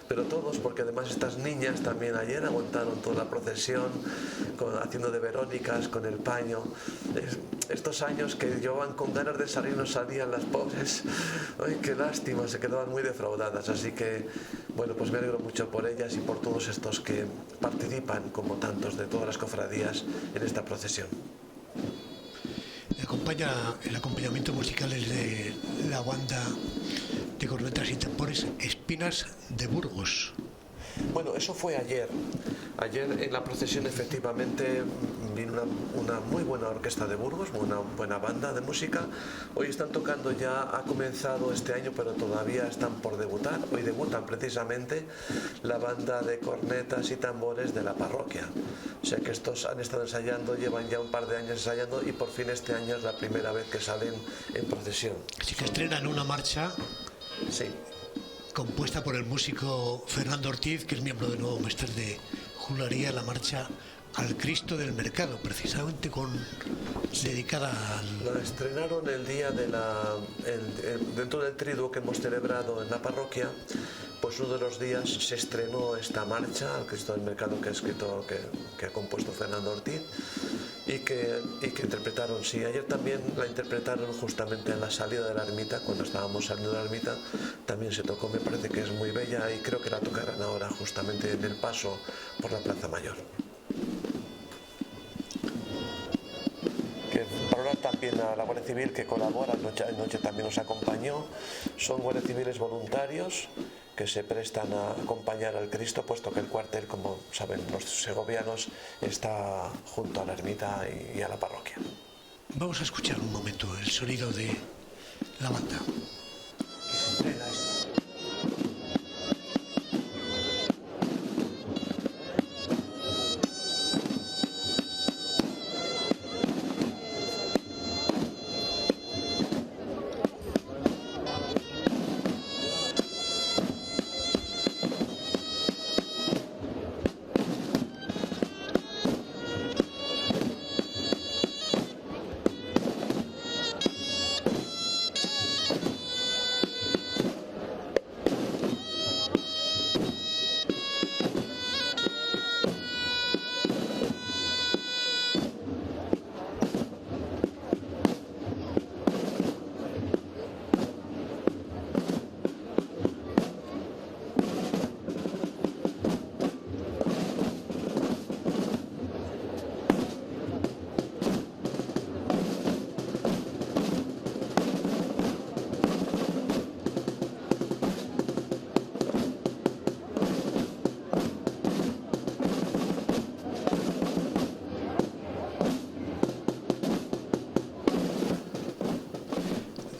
S3: pero todos, porque además estas niñas también ayer aguantaron toda la procesión haciendo de Verónicas con el paño. Estos años que llevaban con ganas de salir, no salían las pobres. Ay, qué lástima, se quedaban muy defraudadas. Así que bueno, pues me alegro mucho por ellas y por todos estos que participan, como tantos de todas las cofradías, en esta procesión.
S1: El acompañamiento musical es de la banda de cornetas y tambores Espinas de Burgos.
S3: Bueno, eso fue ayer. Ayer en la procesión efectivamente vino una muy buena orquesta de Burgos, una buena banda de música. Hoy están tocando ya, ha comenzado este año, pero todavía están por debutar. Hoy debutan precisamente la banda de cornetas y tambores de la parroquia. O sea que estos han estado ensayando, llevan ya un par de años ensayando, y por fin este año es la primera vez que salen en procesión.
S1: Así que estrenan una marcha.
S3: Sí.
S1: Compuesta por el músico Fernando Ortiz, que es miembro del Nuevo Mester de Juglaría, la marcha al Cristo del Mercado, precisamente dedicada al...
S3: La estrenaron el día de dentro del triduo que hemos celebrado en la parroquia. Pues uno de los días se estrenó esta marcha al Cristo del Mercado que ha compuesto Fernando Ortiz y que interpretaron. Sí, ayer también la interpretaron justamente en la salida de la ermita, cuando estábamos saliendo de la ermita, también se tocó. Me parece que es muy bella y creo que la tocarán ahora justamente en el paso por la Plaza Mayor. Valorar también a la Guardia Civil, que colabora, anoche también nos acompañó. Son guardias civiles voluntarios que se prestan a acompañar al Cristo, puesto que el cuartel, como saben los segovianos, está junto a la ermita y a la parroquia.
S1: Vamos a escuchar un momento el sonido de la banda.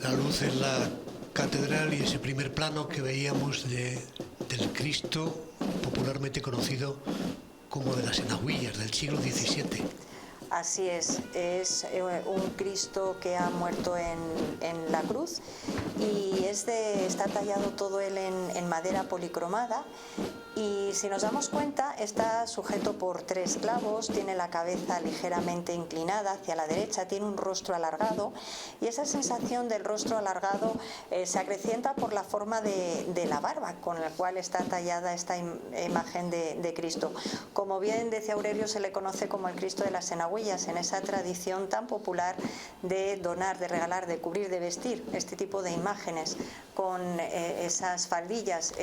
S1: La luz en la catedral y ese primer plano que veíamos del Cristo, popularmente conocido como de las Enaguillas del siglo XVII.
S2: Así es un Cristo que ha muerto en la cruz y está tallado todo él en madera policromada, y si nos damos cuenta está sujeto por 3 clavos, tiene la cabeza ligeramente inclinada hacia la derecha, tiene un rostro alargado, y esa sensación del rostro alargado se acrecienta por la forma de la barba con la cual está tallada esta imagen de Cristo. Como bien decía Aurelio, se le conoce como el Cristo de las Enaguillas, en esa tradición tan popular de donar, de regalar, de cubrir, de vestir este tipo de imágenes con esas faldillas.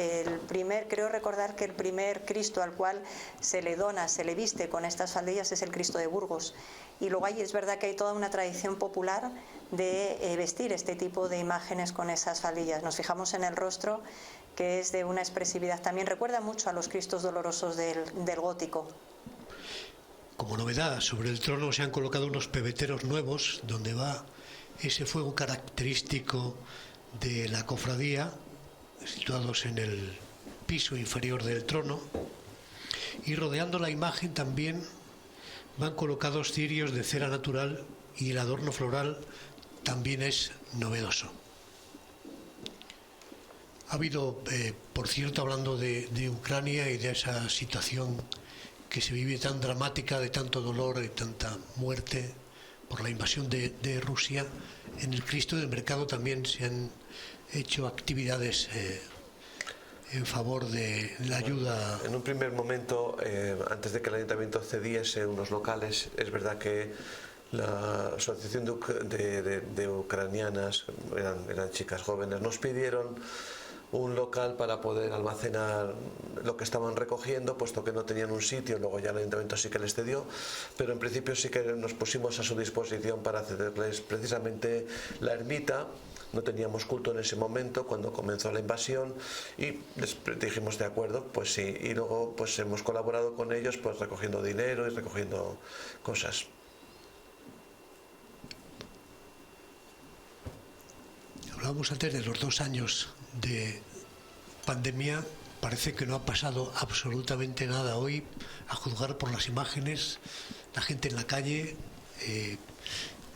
S2: Creo recordar que el primer Cristo al cual se le dona, se le viste con estas faldillas es el Cristo de Burgos. Y luego es verdad que hay toda una tradición popular de vestir este tipo de imágenes con esas faldillas. Nos fijamos en el rostro, que es de una expresividad. También recuerda mucho a los Cristos dolorosos del gótico.
S1: Como novedad, sobre el trono se han colocado unos pebeteros nuevos donde va ese fuego característico de la cofradía, situados en el piso inferior del trono, y rodeando la imagen también van colocados cirios de cera natural, y el adorno floral también es novedoso. Ha habido, por cierto, hablando de Ucrania y de esa situación que se vive tan dramática, de tanto dolor y tanta muerte por la invasión de Rusia, en el Cristo del Mercado también se han hecho actividades en favor de la ayuda.
S3: En un primer momento, antes de que el ayuntamiento cediese unos locales, es verdad que la asociación de ucranianas, eran chicas jóvenes, nos pidieron un local para poder almacenar lo que estaban recogiendo, puesto que no tenían un sitio. Luego ya el ayuntamiento sí que les cedió, pero en principio sí que nos pusimos a su disposición para cederles precisamente la ermita. No teníamos culto en ese momento cuando comenzó la invasión, y les dijimos de acuerdo, pues sí, y luego pues hemos colaborado con ellos, pues recogiendo dinero y recogiendo cosas.
S1: Hablábamos antes de los 2 años de pandemia. Parece que no ha pasado absolutamente nada hoy, a juzgar por las imágenes, la gente en la calle,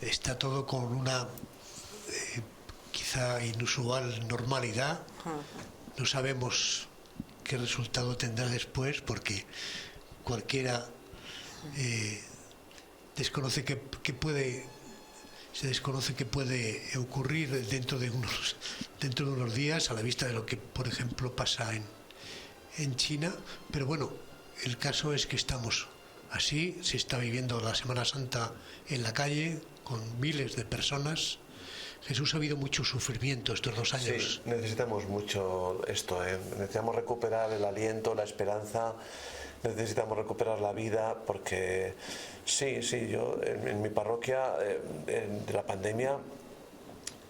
S1: está todo con una quizá inusual normalidad. No sabemos qué resultado tendrá después, porque cualquiera desconoce que puede ocurrir dentro de unos días, a la vista de lo que, por ejemplo, pasa en China. Pero bueno, el caso es que estamos así, se está viviendo la Semana Santa en la calle con miles de personas. Jesús, ha habido mucho sufrimiento estos 2 años.
S3: Sí, necesitamos mucho esto, necesitamos recuperar el aliento, la esperanza, necesitamos recuperar la vida, porque sí, yo en mi parroquia de la pandemia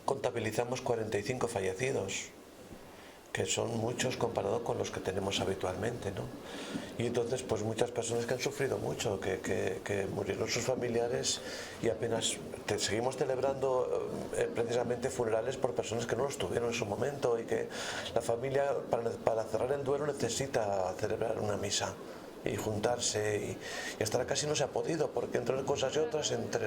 S3: contabilizamos 45 fallecidos, que son muchos comparado con los que tenemos habitualmente, ¿no? Y entonces pues muchas personas que han sufrido mucho, que murieron sus familiares y apenas seguimos celebrando precisamente funerales por personas que no los tuvieron en su momento, y que la familia para cerrar el duelo necesita celebrar una misa y juntarse, y hasta ahora casi no se ha podido, porque entre unas cosas y otras, entre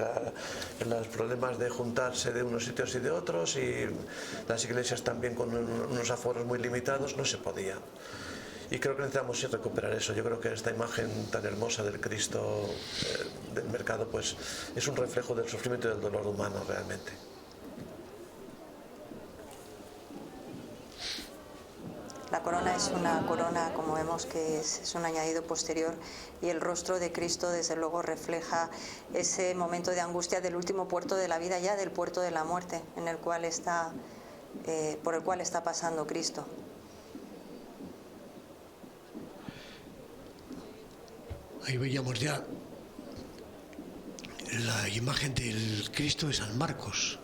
S3: los problemas de juntarse de unos sitios y de otros, y las iglesias también con unos aforos muy limitados, no se podía. Y creo que necesitamos recuperar eso. Yo creo que esta imagen tan hermosa del Cristo del mercado pues es un reflejo del sufrimiento y del dolor humano realmente.
S2: La corona es una corona, como vemos, que es un añadido posterior, y el rostro de Cristo desde luego refleja ese momento de angustia del último puerto de la vida, ya del puerto de la muerte, en el cual por el cual está pasando Cristo.
S1: Ahí veíamos ya la imagen del Cristo de San Marcos.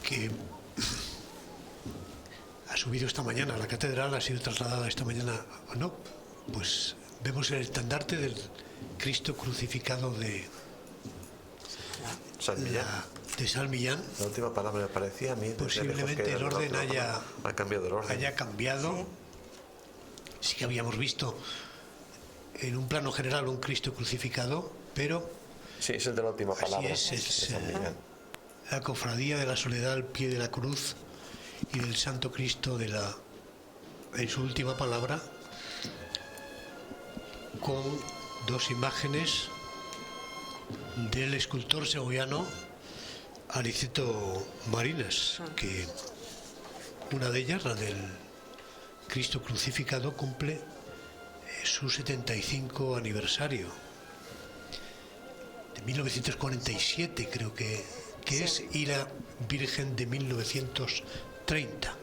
S1: Que ha subido esta mañana a la catedral, ha sido trasladada esta mañana, ¿no? Pues vemos el estandarte del Cristo crucificado de
S3: San Millán.
S1: De San Millán.
S3: La última palabra me parecía a mí.
S1: Posiblemente el orden haya
S3: cambiado el orden.
S1: Haya cambiado. Sí que habíamos visto en un plano general un Cristo crucificado, pero
S3: sí, es el de la última palabra.
S1: Así es la cofradía de la soledad al pie de la cruz y del Santo Cristo en su última palabra, con dos imágenes del escultor segoviano Aniceto Marinas, que una de ellas, la del Cristo crucificado, cumple su 75 aniversario de 1947, creo que es, y la Virgen de 1930.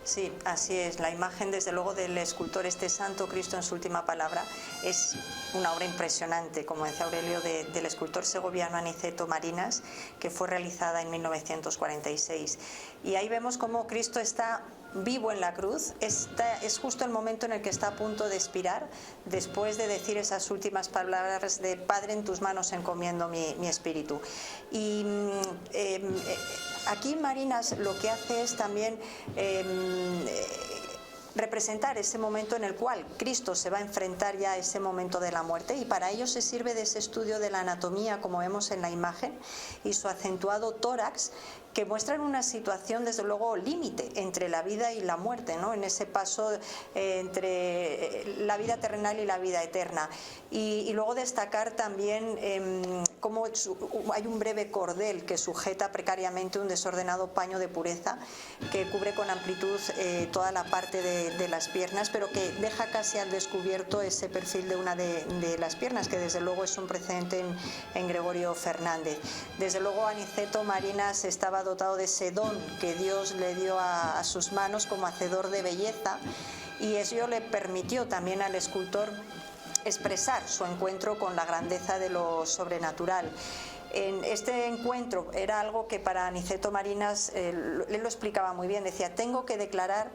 S2: Sí, así es. La imagen, desde luego, del escultor, este Santo Cristo en su última palabra, es una obra impresionante, como decía Aurelio, del escultor segoviano Aniceto Marinas, que fue realizada en 1946. Y ahí vemos cómo Cristo está vivo en la cruz. Es justo el momento en el que está a punto de expirar, después de decir esas últimas palabras de Padre, en tus manos encomiendo mi espíritu. Y aquí Marinas lo que hace es también representar ese momento en el cual Cristo se va a enfrentar ya a ese momento de la muerte, y para ello se sirve de ese estudio de la anatomía, como vemos en la imagen, y su acentuado tórax, que muestran una situación desde luego límite entre la vida y la muerte, ¿no? En ese paso entre la vida terrenal y la vida eterna. Y luego destacar también cómo hay un breve cordel que sujeta precariamente un desordenado paño de pureza que cubre con amplitud toda la parte de las piernas, pero que deja casi al descubierto ese perfil de una de las piernas, que desde luego es un precedente en Gregorio Fernández. Desde luego Aniceto Marinas estaba dotado de ese don que Dios le dio a sus manos como hacedor de belleza, y eso le permitió también al escultor expresar su encuentro con la grandeza de lo sobrenatural. En este encuentro era algo que para Aniceto Marinas, él lo explicaba muy bien, decía: tengo que declarar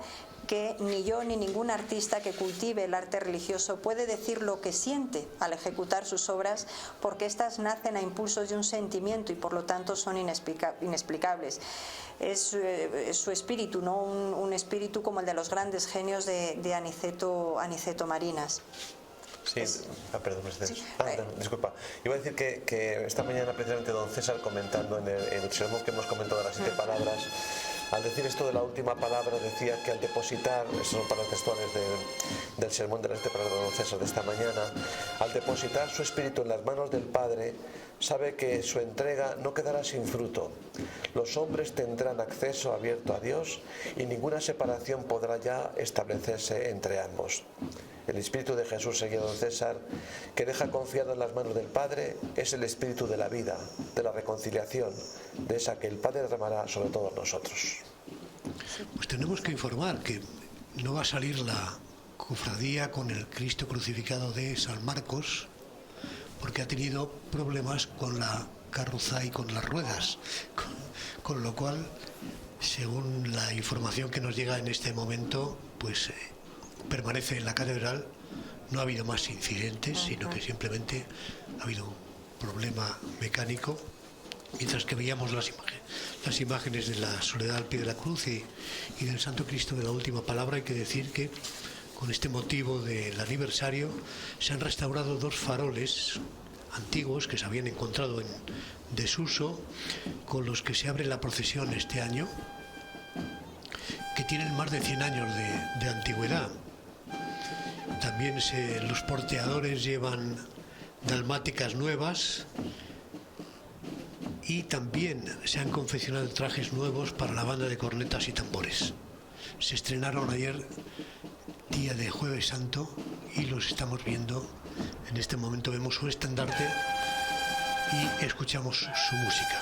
S2: que ni yo ni ningún artista que cultive el arte religioso puede decir lo que siente al ejecutar sus obras, porque éstas nacen a impulsos de un sentimiento y por lo tanto son inexplicables. Es su espíritu, no un espíritu como el de los grandes genios de Aniceto Marinas.
S3: Sí, perdón, disculpa. Iba a decir que esta mañana precisamente don César, comentando en el sermón que hemos comentado de las 7 palabras, al decir esto de la última palabra, decía que al depositar, esas son palabras textuales del sermón de las 7 palabras de don César de esta mañana, al depositar su espíritu en las manos del Padre, sabe que su entrega no quedará sin fruto. Los hombres tendrán acceso abierto a Dios y ninguna separación podrá ya establecerse entre ambos. El espíritu de Jesús, seguía don César, que deja confiado en las manos del Padre, es el espíritu de la vida, de la reconciliación, de esa que el Padre derramará sobre todos nosotros.
S1: Pues tenemos que informar que no va a salir cofradía con el Cristo crucificado de San Marcos, porque ha tenido problemas con la carroza y con las ruedas, con lo cual, según la información que nos llega en este momento, pues permanece en la catedral. No ha habido más incidentes, sino que simplemente ha habido un problema mecánico, mientras que veíamos las imágenes de la Soledad al pie de la cruz y del Santo Cristo de la Última Palabra. Hay que decir que con este motivo del aniversario se han restaurado 2 faroles antiguos que se habían encontrado en desuso, con los que se abre la procesión este año, que tienen más de 100 años de antigüedad. También los porteadores llevan dalmáticas nuevas y también se han confeccionado trajes nuevos para la banda de cornetas y tambores. Se estrenaron ayer, día de Jueves Santo, y los estamos viendo. En este momento vemos su estandarte y escuchamos su música.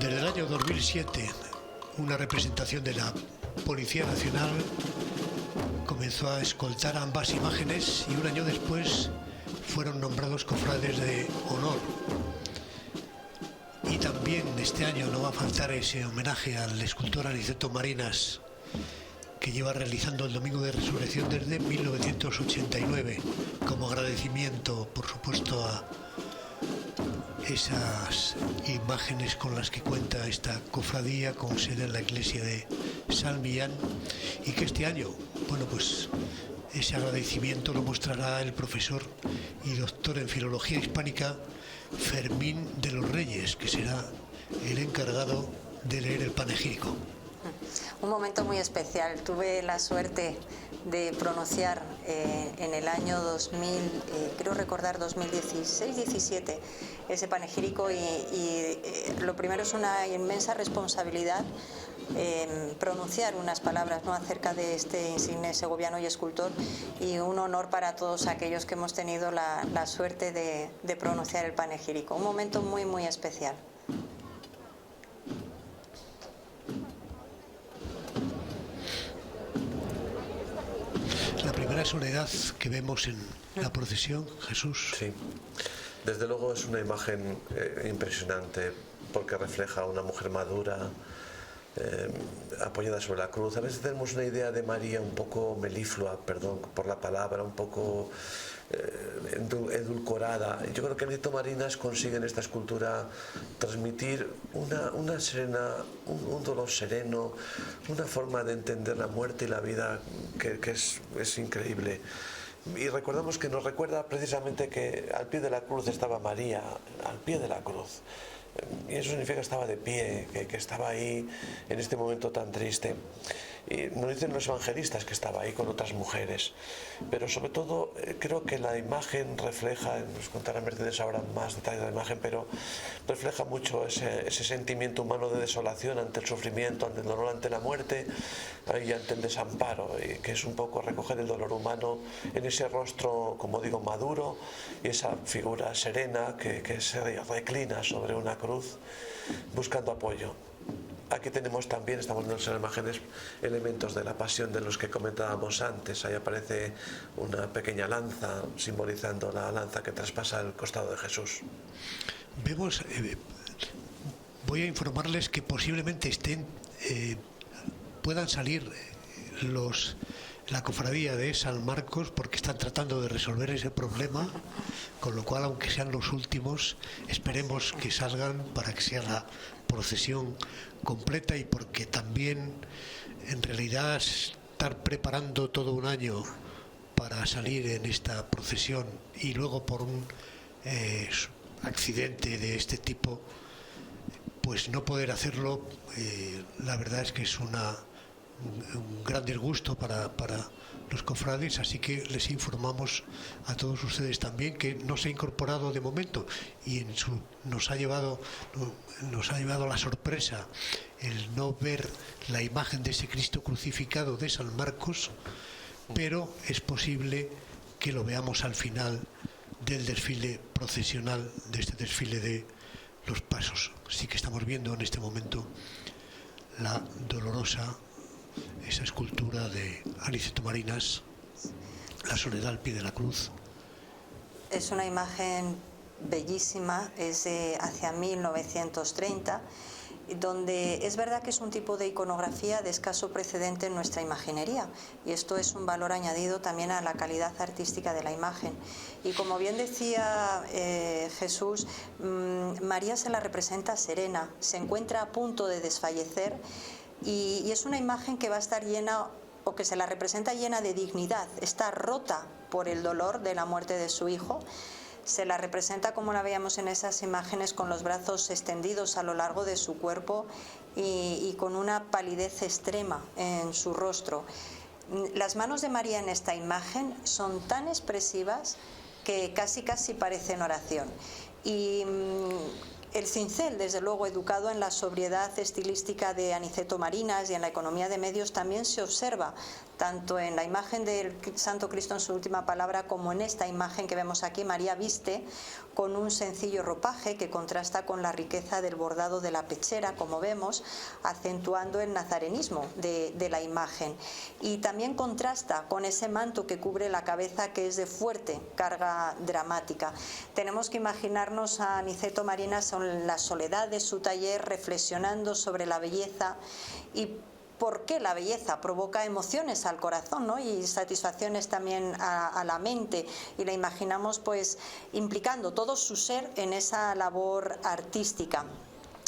S1: Desde el año 2007, una representación de la Policía Nacional comenzó a escoltar ambas imágenes y un año después fueron nombrados cofrades de honor. Y también este año no va a faltar ese homenaje al escultor Aniceto Marinas, que lleva realizando el Domingo de Resurrección desde 1989, como agradecimiento, por supuesto, a esas imágenes con las que cuenta esta cofradía con sede en la iglesia de San Millán, y que este año, bueno, pues ese agradecimiento lo mostrará el profesor y doctor en Filología Hispánica Fermín de los Reyes, que será el encargado de leer el panegírico.
S2: Un momento muy especial. Tuve la suerte de pronunciar en el año 2000, creo recordar 2016-17, ese panegírico y lo primero es una inmensa responsabilidad pronunciar unas palabras, ¿no?, acerca de este insigne segoviano y escultor, y un honor para todos aquellos que hemos tenido la suerte de pronunciar el panegírico. Un momento muy, muy especial.
S1: La primera soledad que vemos en la procesión, Jesús.
S3: Sí, desde luego es una imagen impresionante, porque refleja a una mujer madura, apoyada sobre la cruz. A veces tenemos una idea de María un poco meliflua, perdón por la palabra, un poco edulcorada. Yo creo que Aniceto Marinas consigue en esta escultura transmitir una serena, un dolor sereno, una forma de entender la muerte y la vida que es increíble. Y recordamos que nos recuerda precisamente que al pie de la cruz estaba María, al pie de la cruz. Y eso significa que estaba de pie, que estaba ahí en este momento tan triste. Y nos dicen los evangelistas que estaba ahí con otras mujeres. Pero sobre todo creo que la imagen refleja, nos contará Mercedes ahora más detalles de la imagen, pero refleja mucho ese sentimiento humano de desolación ante el sufrimiento, ante el dolor, ante la muerte y ante el desamparo, y que es un poco recoger el dolor humano en ese rostro, como digo, maduro, y esa figura serena que se reclina sobre una cruz buscando apoyo. Aquí tenemos también, estamos viendo en las imágenes, elementos de la pasión de los que comentábamos antes. Ahí aparece una pequeña lanza simbolizando la lanza que traspasa el costado de Jesús.
S1: Vemos, voy a informarles que posiblemente puedan salir la cofradía de San Marcos, porque están tratando de resolver ese problema, con lo cual, aunque sean los últimos, esperemos que salgan para que sea la procesión completa, y porque también en realidad estar preparando todo un año para salir en esta procesión y luego por un accidente de este tipo pues no poder hacerlo, la verdad es que es un gran disgusto para los cofrades, así que les informamos a todos ustedes también que no se ha incorporado de momento, y nos ha llevado la sorpresa el no ver la imagen de ese Cristo crucificado de San Marcos, pero es posible que lo veamos al final del desfile procesional, de este desfile de los pasos. Sí que estamos viendo en este momento la dolorosa, esa escultura de Aniceto Marinas, la soledad al pie de la cruz.
S2: Es una imagen bellísima, es hacia 1930, donde es verdad que es un tipo de iconografía de escaso precedente en nuestra imaginería, y esto es un valor añadido también a la calidad artística de la imagen. Y como bien decía Jesús, María se la representa serena, se encuentra a punto de desfallecer, y es una imagen que va a estar llena, o que se la representa llena de dignidad, está rota por el dolor de la muerte de su hijo. Se la representa, como la veíamos en esas imágenes, con los brazos extendidos a lo largo de su cuerpo y con una palidez extrema en su rostro. Las manos de María en esta imagen son tan expresivas que casi parecen oración. Y el cincel, desde luego, educado en la sobriedad estilística de Aniceto Marinas y en la economía de medios, también se observa tanto en la imagen del Santo Cristo en su última palabra como en esta imagen que vemos aquí. María viste con un sencillo ropaje que contrasta con la riqueza del bordado de la pechera, como vemos, acentuando el nazarenismo de la imagen, y también contrasta con ese manto que cubre la cabeza, que es de fuerte carga dramática. Tenemos que imaginarnos a Aniceto Marinas en la soledad de su taller, reflexionando sobre la belleza y por qué la belleza provoca emociones al corazón, ¿no? Y satisfacciones también a la mente, y la imaginamos pues implicando todo su ser en esa labor artística.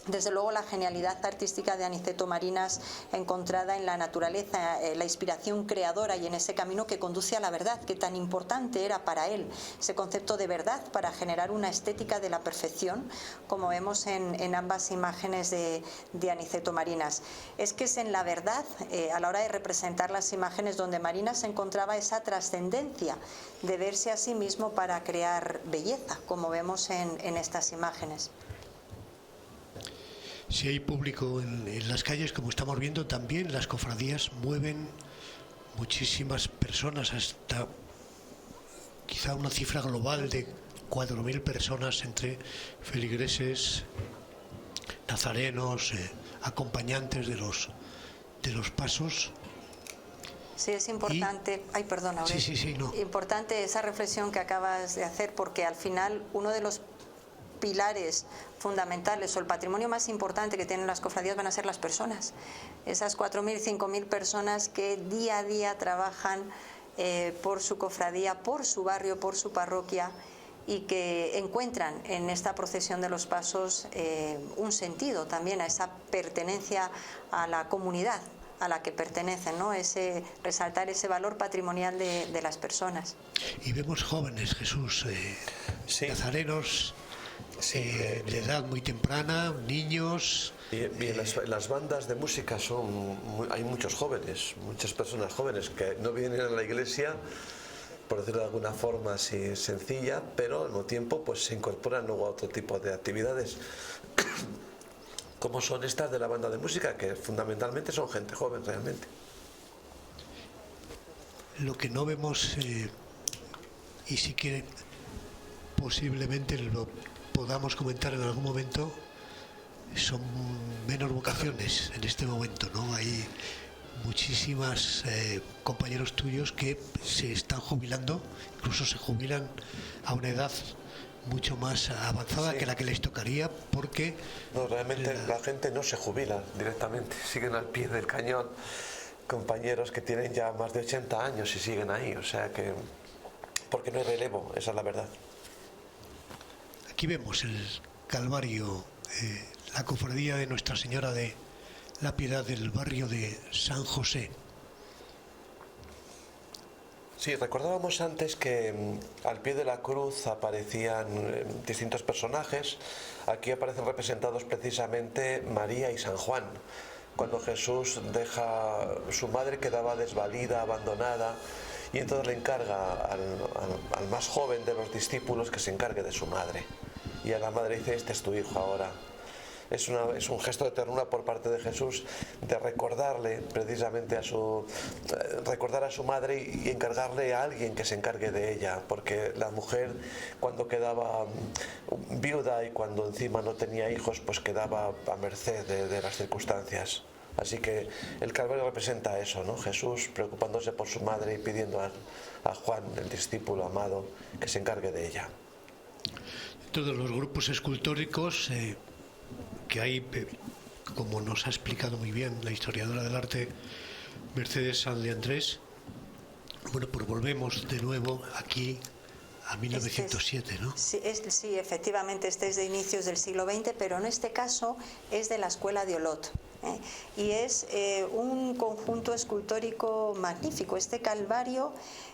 S2: Desde luego, la genialidad artística de Aniceto Marinas, encontrada en la naturaleza, la inspiración creadora y en ese camino que conduce a la verdad, que tan importante era para él, ese concepto de verdad para generar una estética de la perfección, como vemos en ambas imágenes de Aniceto Marinas. Es que es en la verdad, a la hora de representar las imágenes, donde Marinas encontraba esa trascendencia de verse a sí mismo para crear belleza, como vemos en estas imágenes.
S1: Si hay público en las calles, como estamos viendo, también las cofradías mueven muchísimas personas, hasta quizá una cifra global de 4.000 personas entre feligreses, nazarenos, acompañantes de los pasos.
S2: Sí, es importante.
S1: Sí, no.
S2: Importante esa reflexión que acabas de hacer, porque al final uno de los pilares fundamentales o el patrimonio más importante que tienen las cofradías van a ser las personas. Esas 4.000, 5.000 personas que día a día trabajan por su cofradía, por su barrio, por su parroquia, y que encuentran en esta procesión de los pasos un sentido también a esa pertenencia a la comunidad a la que pertenecen, ¿no? Resaltar ese valor patrimonial de las personas.
S1: Y vemos jóvenes, Jesús,
S3: Sí.
S1: nazarenos,
S3: Sí,
S1: de edad muy temprana, niños.
S3: Y en las bandas de música hay muchos jóvenes, muchas personas jóvenes que no vienen a la iglesia, por decirlo de alguna forma así sencilla, pero al mismo tiempo pues se incorporan luego a otro tipo de actividades, como son estas de la banda de música, que fundamentalmente son gente joven realmente.
S1: Lo que no vemos, y si quieren, posiblemente lo podamos comentar en algún momento, son menos vocaciones en este momento, ¿no? Hay muchísimas compañeros tuyos que se están jubilando, incluso se jubilan a una edad mucho más avanzada, sí, que la que les tocaría, porque
S3: no, realmente la gente no se jubila directamente, siguen al pie del cañón, compañeros que tienen ya más de 80 años y siguen ahí, o sea que porque no hay relevo, esa es la verdad.
S1: Aquí vemos el Calvario, la cofradía de Nuestra Señora de la Piedad del barrio de San José.
S3: Sí, recordábamos antes que al pie de la cruz aparecían distintos personajes. Aquí aparecen representados precisamente María y San Juan. Cuando Jesús deja, su madre quedaba desvalida, abandonada, y entonces le encarga al más joven de los discípulos que se encargue de su madre. Y a la madre dice: este es tu hijo ahora. Es un gesto de ternura por parte de Jesús, de recordarle precisamente recordar a su madre y encargarle a alguien que se encargue de ella, porque la mujer, cuando quedaba viuda y cuando encima no tenía hijos, pues quedaba a merced de las circunstancias. Así que el Calvario representa eso, ¿no? Jesús preocupándose por su madre y pidiendo a Juan, el discípulo amado, que se encargue de ella.
S1: Todos los grupos escultóricos que hay, como nos ha explicado muy bien la historiadora del arte Mercedes San de Andrés, bueno, pues volvemos de nuevo aquí a 1907, ¿no?
S2: Sí, efectivamente, este es de inicios del siglo XX, pero en este caso es de la Escuela de Olot. Y es un conjunto escultórico magnífico. Este Calvario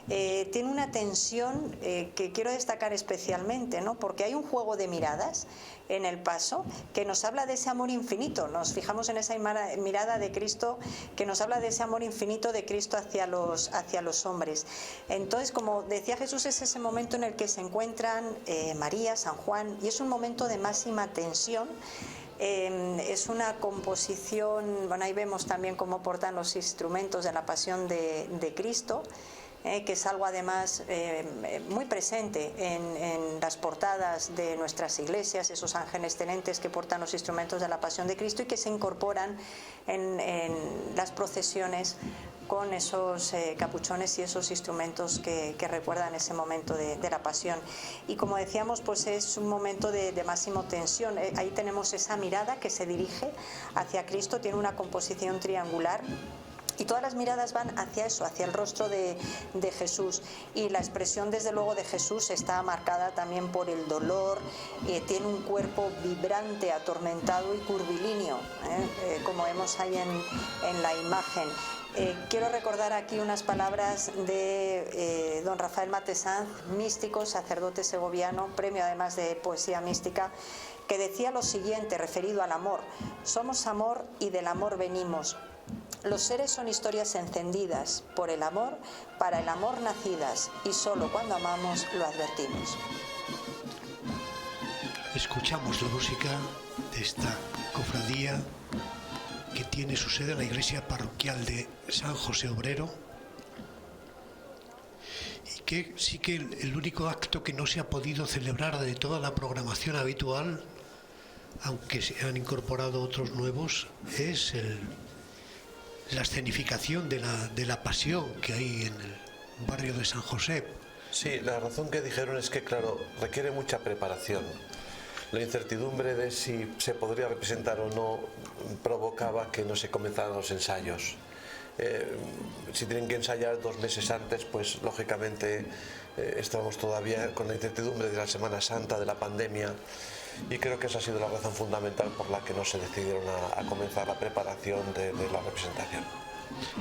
S2: tiene una tensión que quiero destacar especialmente, ¿no? Porque hay un juego de miradas en el paso que nos habla de ese amor infinito. Nos fijamos en esa mirada de Cristo que nos habla de ese amor infinito de Cristo hacia los hombres. Entonces, como decía Jesús, es ese momento en el que se encuentran María, San Juan, y es un momento de máxima tensión. Es una composición, bueno, ahí vemos también cómo portan los instrumentos de la Pasión de Cristo, que es algo además muy presente en las portadas de nuestras iglesias, esos ángeles tenentes que portan los instrumentos de la Pasión de Cristo y que se incorporan en las procesiones con esos capuchones y esos instrumentos que recuerdan ese momento de la Pasión. Y como decíamos, pues es un momento de máxima tensión. Ahí tenemos esa mirada que se dirige hacia Cristo, tiene una composición triangular. Y todas las miradas van hacia eso, hacia el rostro de Jesús. Y la expresión, desde luego, de Jesús está marcada también por el dolor. Tiene un cuerpo vibrante, atormentado y curvilíneo, como vemos ahí en la imagen. Quiero recordar aquí unas palabras de don Rafael Matesanz, místico, sacerdote segoviano, premio además de poesía mística, que decía lo siguiente, referido al amor: somos amor y del amor venimos. Los seres son historias encendidas por el amor, para el amor nacidas, y solo cuando amamos lo advertimos.
S1: Escuchamos la música de esta cofradía que tiene su sede en la iglesia parroquial de San José Obrero, y que sí que el único acto que no se ha podido celebrar de toda la programación habitual, aunque se han incorporado otros nuevos, es la escenificación de la pasión que hay en el barrio de San José.
S3: Sí, la razón que dijeron es que, claro, requiere mucha preparación. La incertidumbre de si se podría representar o no provocaba que no se comenzaran los ensayos. Si tienen que ensayar 2 meses antes, pues lógicamente estamos todavía con la incertidumbre de la Semana Santa, de la pandemia, y creo que esa ha sido la razón fundamental por la que no se decidieron a comenzar la preparación de la representación.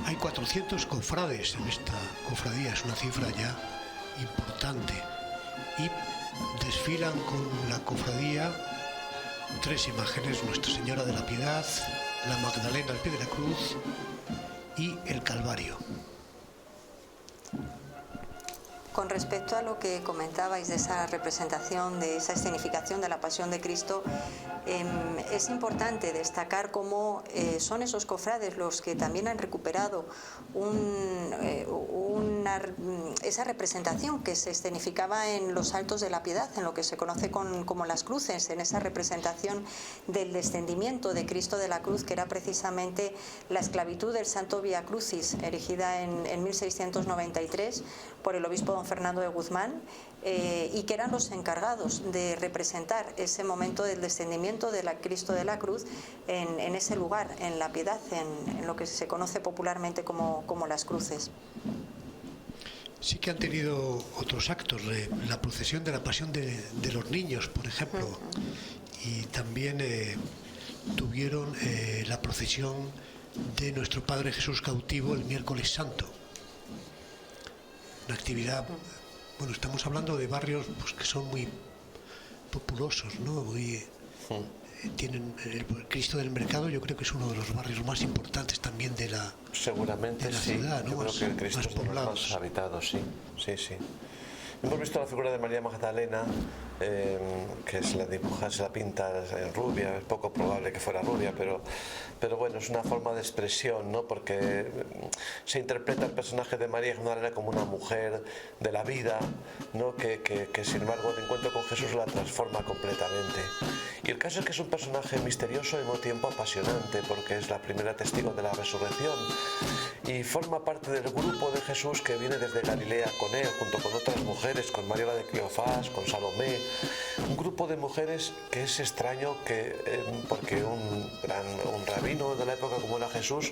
S1: Hay 400 cofrades en esta cofradía, es una cifra ya importante, y desfilan con la cofradía 3 imágenes: Nuestra Señora de la Piedad, la Magdalena al pie de la cruz y el Calvario.
S2: Con respecto a lo que comentabais de esa representación, de esa escenificación de la Pasión de Cristo, es importante destacar cómo son esos cofrades los que también han recuperado esa representación que se escenificaba en los Altos de la Piedad, en lo que se conoce como las cruces, en esa representación del descendimiento de Cristo de la cruz, que era precisamente la esclavitud del Santo Vía Crucis, erigida en 1693 por el obispo don Fernando de Guzmán, y que eran los encargados de representar ese momento del descendimiento de Cristo de la cruz en ese lugar, en la Piedad, en lo que se conoce popularmente como las cruces.
S1: Sí que han tenido otros actos, la procesión de la Pasión de los Niños, por ejemplo, y también tuvieron la procesión de Nuestro Padre Jesús cautivo el miércoles santo. Una actividad, bueno, estamos hablando de barrios pues, que son muy populosos, ¿no? Tienen el Cristo del Mercado, yo creo que es uno de los barrios más importantes también de la,
S3: seguramente
S1: de la
S3: sí,
S1: ciudad, ¿no?
S3: yo creo que el Cristo
S1: más
S3: es de los más habitados, sí. Hemos visto la figura de María Magdalena, que se la pinta rubia, es poco probable que fuera rubia, pero bueno, es una forma de expresión, ¿no? Porque se interpreta el personaje de María Magdalena como una mujer de la vida, ¿no? que sin embargo el encuentro con Jesús la transforma completamente. Y el caso es que es un personaje misterioso y al mismo tiempo apasionante, porque es la primera testigo de la resurrección y forma parte del grupo de Jesús que viene desde Galilea con él, junto con otras mujeres, con María de Cleofás, con Salomé, un grupo de mujeres que es extraño porque un rabino de la época como era Jesús,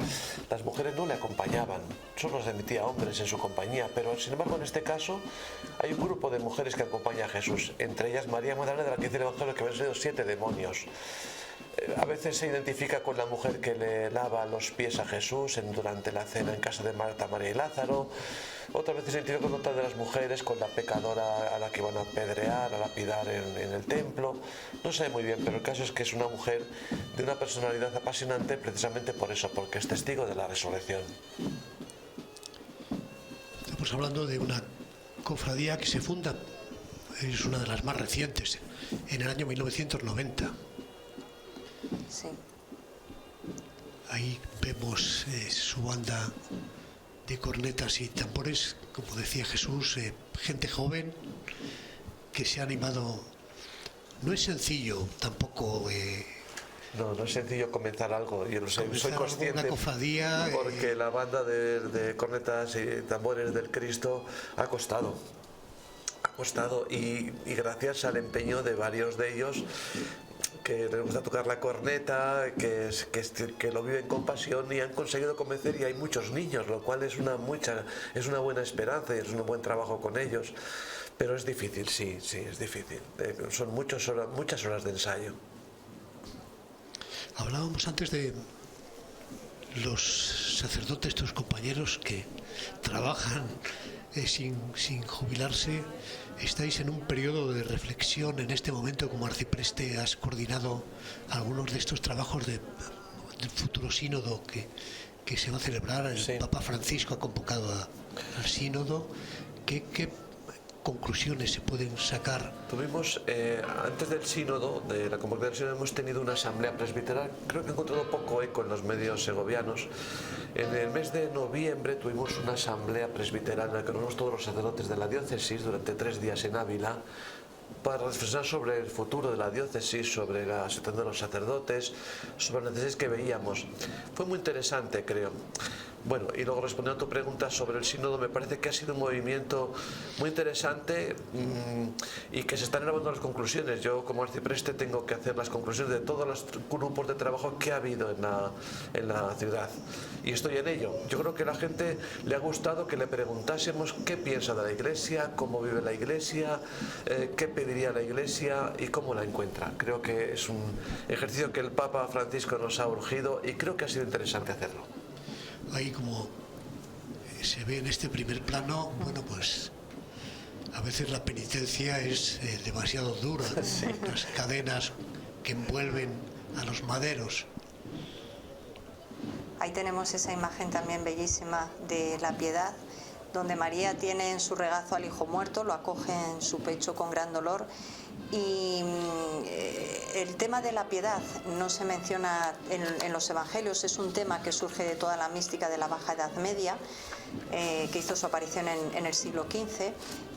S3: las mujeres no le acompañaban, solo se admitía hombres en su compañía, pero sin embargo en este caso hay un grupo de mujeres que acompaña a Jesús, entre ellas María Magdalena, de la que dice el Evangelio que habían salido 7 demonios. A veces se identifica con la mujer que le lava los pies a Jesús durante la cena en casa de Marta, María y Lázaro. Otras veces se identifica con otra de las mujeres, con la pecadora a la que van a apedrear, a lapidar en el templo. No sé muy bien, pero el caso es que es una mujer de una personalidad apasionante precisamente por eso, porque es testigo de la resurrección.
S1: Estamos hablando de una cofradía que se funda, es una de las más recientes, en el año 1990.
S2: Sí.
S1: Ahí vemos su banda de cornetas y tambores, como decía Jesús, gente joven que se ha animado. No es sencillo tampoco.
S3: No es sencillo comenzar algo, yo lo sé, soy consciente,
S1: una cofradía,
S3: porque la banda de cornetas y tambores del Cristo ha costado y gracias al empeño de varios de ellos que les gusta tocar la corneta, que lo viven con pasión y han conseguido convencer, y hay muchos niños, lo cual es una buena esperanza y es un buen trabajo con ellos, pero es difícil, sí, es difícil, son muchas horas de ensayo.
S1: Hablábamos antes de los sacerdotes, tus compañeros que trabajan sin jubilarse. Estáis en un periodo de reflexión en este momento. Como arcipreste has coordinado algunos de estos trabajos del futuro sínodo que se va a celebrar. El Papa Francisco ha convocado al sínodo. ¿Qué conclusiones se pueden sacar?
S3: Tuvimos, antes del sínodo, de la convocatoria del sínodo, hemos tenido una asamblea presbiteral. Creo que ha encontrado poco eco en los medios segovianos. En el mes de noviembre tuvimos una asamblea presbiteral en la que nos todos los sacerdotes de la diócesis durante 3 días en Ávila para reflexionar sobre el futuro de la diócesis, sobre la situación de los sacerdotes, sobre las necesidades que veíamos. Fue muy interesante, creo. Bueno, y luego respondiendo a tu pregunta sobre el sínodo, me parece que ha sido un movimiento muy interesante y que se están elaborando las conclusiones. Yo como arcipreste tengo que hacer las conclusiones de todos los grupos de trabajo que ha habido en la ciudad y estoy en ello. Yo creo que a la gente le ha gustado que le preguntásemos qué piensa de la Iglesia, cómo vive la Iglesia, qué pediría la Iglesia y cómo la encuentra. Creo que es un ejercicio que el Papa Francisco nos ha urgido y creo que ha sido interesante hacerlo.
S1: Ahí como se ve en este primer plano, bueno, pues a veces la penitencia es demasiado dura, ¿no? Sí. Las cadenas que envuelven a los maderos.
S2: Ahí tenemos esa imagen también bellísima de la Piedad, donde María tiene en su regazo al hijo muerto, lo acoge en su pecho con gran dolor. Y el tema de la piedad no se menciona en los evangelios, es un tema que surge de toda la mística de la Baja Edad Media, que hizo su aparición en el siglo XV,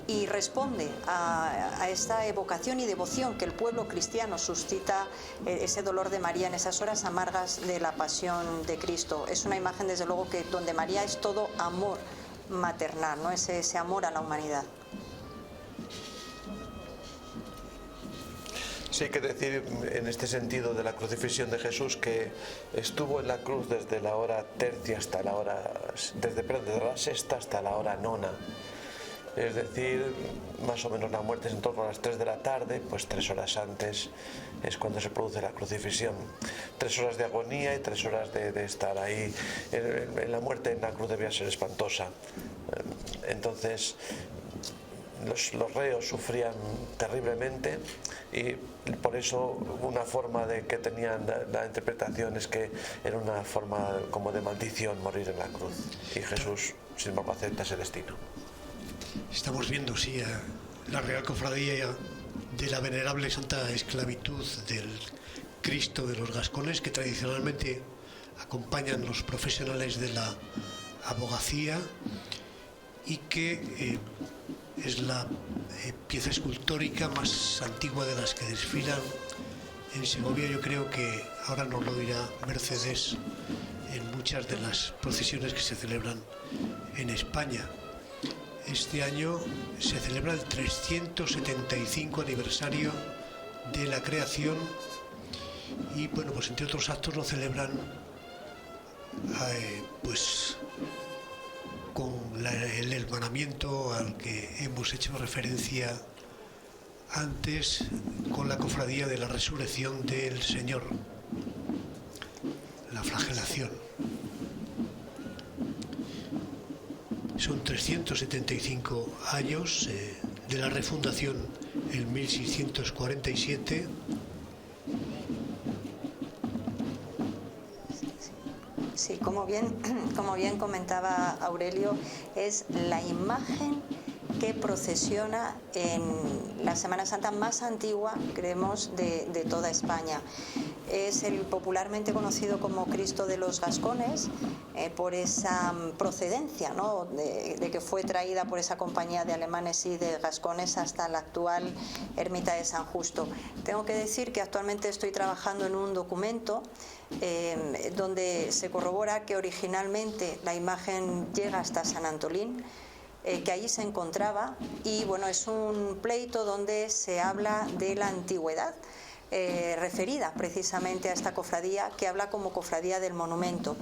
S2: y responde a esta evocación y devoción que el pueblo cristiano suscita, ese dolor de María en esas horas amargas de la pasión de Cristo. Es una imagen, desde luego, que donde María es todo amor maternal, ¿no? Ese amor a la humanidad.
S3: Sí, hay que decir en este sentido de la crucifixión de Jesús que estuvo en la cruz desde la hora tercia hasta la hora, desde la sexta hasta la hora nona. Es decir, más o menos la muerte es en torno a las 3 de la tarde, pues 3 horas antes es cuando se produce la crucifixión. 3 horas de agonía y 3 horas de estar ahí. En la muerte en la cruz debía ser espantosa. Entonces, los reos sufrían terriblemente y por eso una forma de que tenían la interpretación es que era una forma como de maldición morir en la cruz y Jesús sin embargo acepta ese destino.
S1: Estamos viendo, sí, a la Real Cofradía de la Venerable Santa Esclavitud del Cristo de los Gascones, que tradicionalmente acompañan los profesionales de la abogacía y que es la pieza escultórica más antigua de las que desfilan en Segovia. Yo creo que ahora nos lo dirá Mercedes en muchas de las procesiones que se celebran en España. Este año se celebra el 375 aniversario de la creación y bueno, pues entre otros actos lo celebran pues con el hermanamiento al que hemos hecho referencia antes, con la cofradía de la Resurrección del Señor, la flagelación. Son 375 años de la refundación en 1647.
S2: Sí, como bien comentaba Aurelio, es la imagen que procesiona en la Semana Santa más antigua, creemos, de toda España. Es el popularmente conocido como Cristo de los Gascones, por esa procedencia, ¿no? de que fue traída por esa compañía de alemanes y de gascones hasta la actual ermita de San Justo. Tengo que decir que actualmente estoy trabajando en un documento donde se corrobora que originalmente la imagen llega hasta San Antolín, que allí se encontraba, y bueno, es un pleito donde se habla de la antigüedad referida precisamente a esta cofradía, que habla como cofradía del monumento.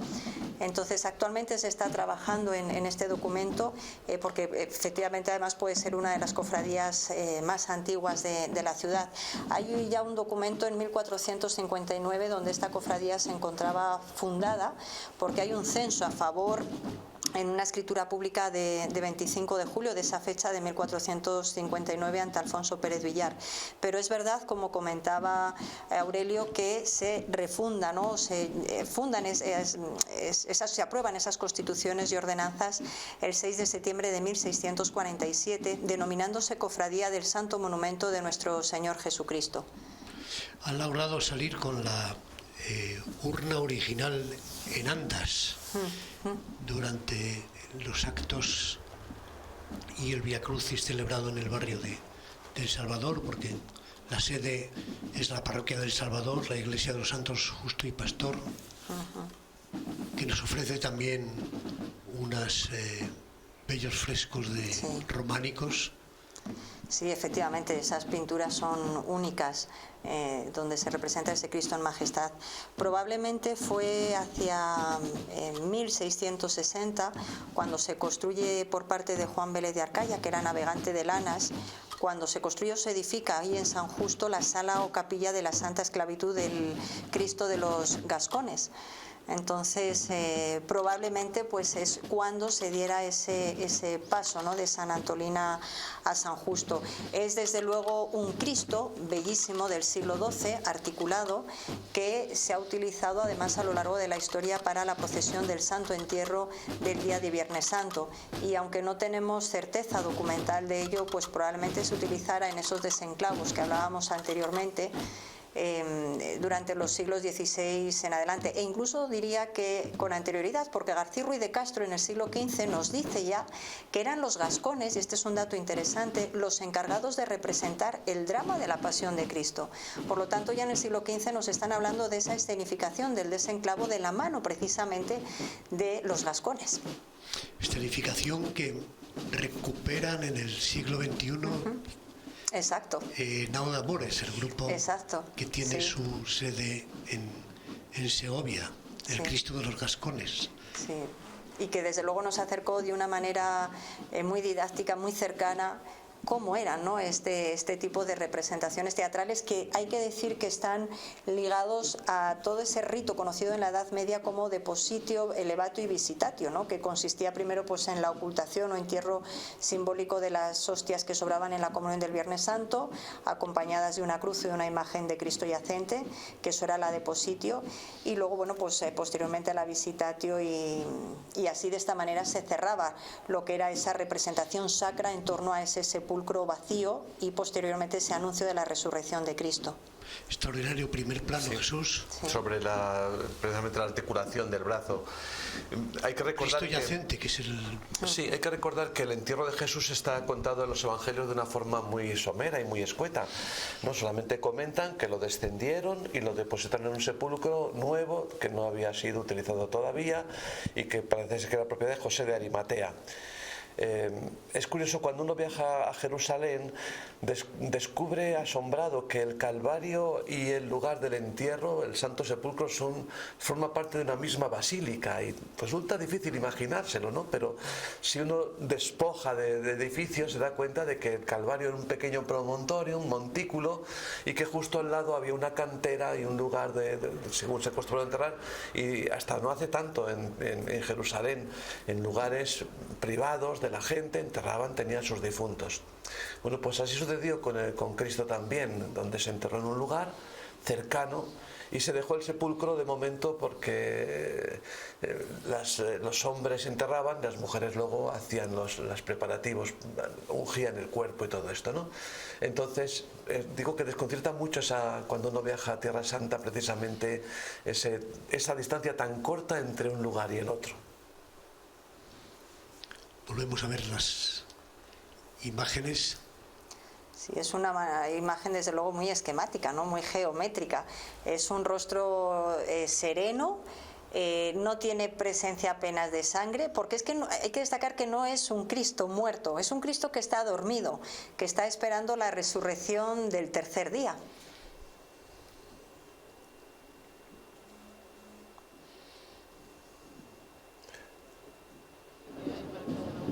S2: Entonces actualmente se está trabajando en este documento porque efectivamente además puede ser una de las cofradías más antiguas de la ciudad. Hay ya un documento en 1459 donde esta cofradía se encontraba fundada, porque hay un censo a favor en una escritura pública de 25 de julio de esa fecha de 1459 ante Alfonso Pérez Villar. Pero es verdad, como comentaba Aurelio, que se refunda, ¿no? Se fundan, se aprueban esas constituciones y ordenanzas el 6 de septiembre de 1647, denominándose Cofradía del Santo Monumento de nuestro Señor Jesucristo.
S1: Han logrado salir con la urna original en andas durante los actos y el Vía Crucis celebrado en el barrio de El Salvador, porque la sede es la parroquia del Salvador, la iglesia de los Santos Justo y Pastor, que nos ofrece también unos bellos frescos románicos.
S2: Sí, efectivamente, esas pinturas son únicas, donde se representa ese Cristo en majestad. Probablemente fue hacia 1660, cuando se construye por parte de Juan Vélez de Arcaya, que era navegante de lanas, cuando se construye o se edifica ahí en San Justo la sala o capilla de la Santa Esclavitud del Cristo de los Gascones. Entonces, probablemente pues es cuando se diera ese paso, ¿no?, de San Antolina a San Justo. Es desde luego un Cristo bellísimo del siglo XII, articulado, que se ha utilizado además a lo largo de la historia para la procesión del Santo Entierro del día de Viernes Santo. Y aunque no tenemos certeza documental de ello, pues probablemente se utilizara en esos desenclavos que hablábamos anteriormente, durante los siglos XVI en adelante, e incluso diría que con anterioridad, porque García Ruiz de Castro en el siglo XV nos dice ya que eran los gascones, y este es un dato interesante, los encargados de representar el drama de la Pasión de Cristo. Por lo tanto, ya en el siglo XV nos están hablando de esa escenificación del desenclavo de la mano precisamente de los gascones.
S1: Escenificación que recuperan en el siglo XXI.
S2: Exacto.
S1: Nao de Amores, el grupo que tiene su sede en Segovia, el Cristo de los Gascones.
S2: Sí, y que desde luego nos acercó de una manera muy didáctica, muy cercana, cómo eran, ¿no?, este tipo de representaciones teatrales, que hay que decir que están ligados a todo ese rito conocido en la Edad Media como depositio, elevatio y visitatio, ¿no?, que consistía primero pues en la ocultación o entierro simbólico de las hostias que sobraban en la comunión del Viernes Santo, acompañadas de una cruz y de una imagen de Cristo yacente, que eso era la depositio, y luego bueno pues posteriormente la visitatio, y así de esta manera se cerraba lo que era esa representación sacra en torno a ese sepulcro vacío y posteriormente ese anuncio de la resurrección de Cristo.
S1: Extraordinario primer plano, Jesús.
S3: Sobre precisamente la articulación del brazo. Hay que recordar
S1: Cristo yacente, que es el...
S3: Sí, hay que recordar que el entierro de Jesús está contado en los evangelios de una forma muy somera y muy escueta. No solamente comentan que lo descendieron y lo depositaron en un sepulcro nuevo que no había sido utilizado todavía y que parece que era propiedad de José de Arimatea. Es curioso, cuando uno viaja a Jerusalén descubre asombrado que el Calvario y el lugar del entierro, el Santo Sepulcro, forma parte de una misma basílica, y resulta difícil imaginárselo, ¿no? Pero si uno despoja de edificios se da cuenta de que el Calvario era un pequeño promontorio, un montículo, y que justo al lado había una cantera y un lugar según se acostumbró a enterrar, y hasta no hace tanto en Jerusalén, en lugares privados de la gente, enterraban, tenían sus difuntos. Bueno, pues así sucedió con Cristo también, donde se enterró en un lugar cercano y se dejó el sepulcro de momento porque los hombres enterraban, las mujeres luego hacían los preparativos, ungían el cuerpo y todo esto, ¿no? Entonces, digo que desconcierta mucho cuando uno viaja a Tierra Santa, precisamente esa distancia tan corta entre un lugar y el otro.
S1: Volvemos a ver las imágenes.
S2: Sí, es una imagen desde luego muy esquemática, ¿no?, muy geométrica. Es un rostro sereno, no tiene presencia apenas de sangre, porque es que hay que destacar que no es un Cristo muerto, es un Cristo que está dormido, que está esperando la resurrección del tercer día.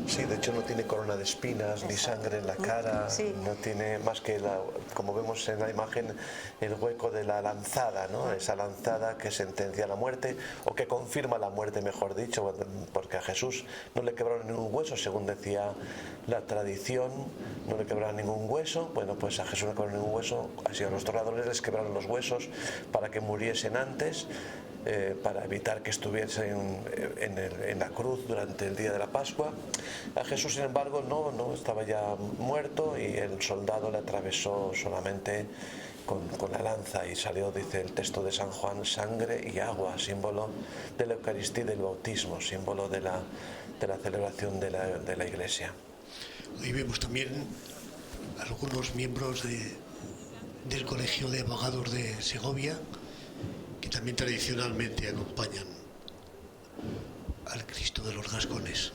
S3: Sí, de hecho no tiene corona de espinas, ni sangre en la cara, no tiene más que, como vemos en la imagen, el hueco de la lanzada, ¿no? Esa lanzada que sentencia la muerte, o que confirma la muerte, mejor dicho, porque a Jesús no le quebraron ningún hueso, según decía la tradición, no le quebraron ningún hueso. Bueno, pues a Jesús no le quebraron ningún hueso, así a los torturadores les quebraron los huesos para que muriesen antes, para evitar que estuviesen en la cruz durante el día de la Pascua. A Jesús, sin embargo, no estaba ya muerto, y el soldado le atravesó solamente con la lanza, y salió, dice el texto de San Juan, sangre y agua, símbolo de la Eucaristía y del bautismo, símbolo de la celebración de la Iglesia.
S1: Hoy vemos también algunos miembros del Colegio de Abogados de Segovia, que también tradicionalmente acompañan al Cristo de los Gascones.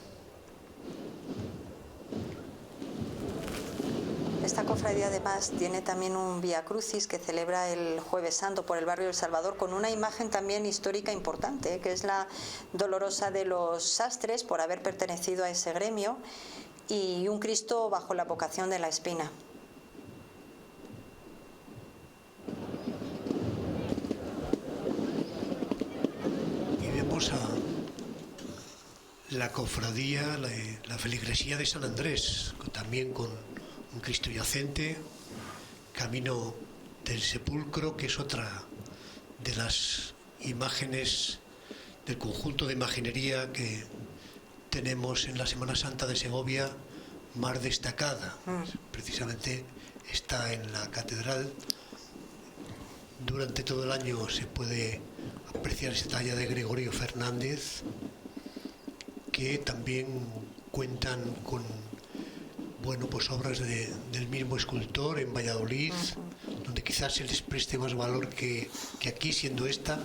S2: Esta cofradía además tiene también un Vía Crucis que celebra el Jueves Santo por el barrio del Salvador con una imagen también histórica importante, que es la Dolorosa de los Sastres por haber pertenecido a ese gremio, y un Cristo bajo la vocación de la Espina.
S1: Y vemos a la cofradía, la feligresía de San Andrés, también con un Cristo yacente, camino del sepulcro, que es otra de las imágenes del conjunto de imaginería que tenemos en la Semana Santa de Segovia más destacada. Precisamente está en la catedral. Durante todo el año se puede apreciar esa talla de Gregorio Fernández, que también cuentan con pues obras del mismo escultor en Valladolid, donde quizás se les preste más valor que aquí, siendo esta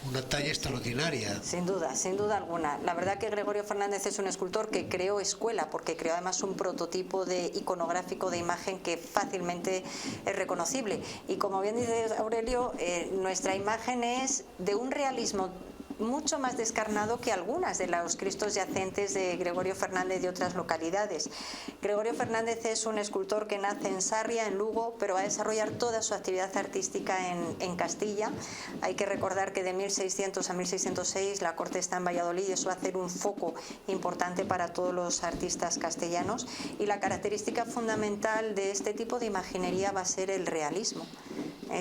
S1: una talla extraordinaria.
S2: Sin duda alguna. La verdad que Gregorio Fernández es un escultor que creó escuela, porque creó además un prototipo de iconográfico de imagen que fácilmente es reconocible. Y como bien dice Aurelio, nuestra imagen es de un realismo mucho más descarnado que algunas de los Cristos yacentes de Gregorio Fernández de otras localidades. Gregorio Fernández es un escultor que nace en Sarria, en Lugo, pero va a desarrollar toda su actividad artística en Castilla. Hay que recordar que de 1600 a 1606 la corte está en Valladolid y eso va a hacer un foco importante para todos los artistas castellanos, y la característica fundamental de este tipo de imaginería va a ser el realismo.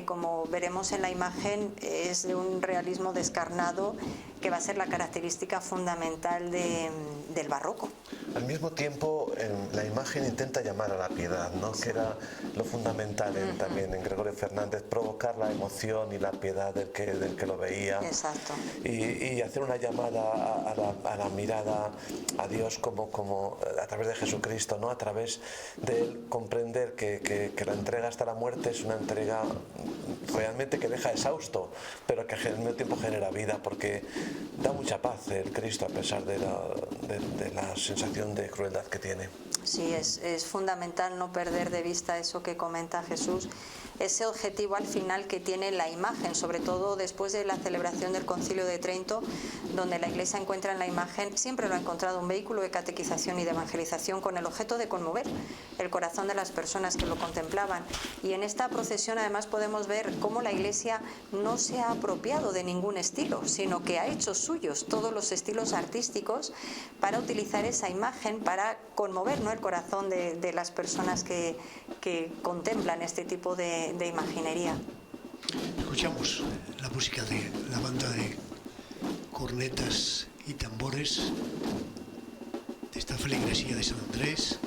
S2: Como veremos en la imagen, es de un realismo descarnado que va a ser la característica fundamental del barroco.
S3: Al mismo tiempo, la imagen intenta llamar a la piedad, ¿no? Que era lo fundamental también en Gregorio Fernández, provocar la emoción y la piedad del que lo veía.
S2: Exacto.
S3: Y hacer una llamada a la mirada a Dios como a través de Jesucristo, ¿no? A través de él comprender que la entrega hasta la muerte es una entrega realmente que deja exhausto, pero que al mismo tiempo genera vida, porque da mucha paz el Cristo a pesar de la sensación de crueldad que tiene.
S2: Sí, es fundamental no perder de vista eso que comenta Jesús, ese objetivo al final que tiene la imagen, sobre todo después de la celebración del Concilio de Trento, donde la Iglesia encuentra en la imagen, siempre lo ha encontrado, un vehículo de catequización y de evangelización con el objeto de conmover el corazón de las personas que lo contemplaban. Y en esta procesión además podemos ver cómo la Iglesia no se ha apropiado de ningún estilo, sino que ha hecho suyos todos los estilos artísticos para utilizar esa imagen para conmover, ¿no?, el corazón de las personas que contemplan este tipo de imaginería.
S1: Escuchamos la música de la banda de cornetas y tambores de esta feligresía de San Andrés.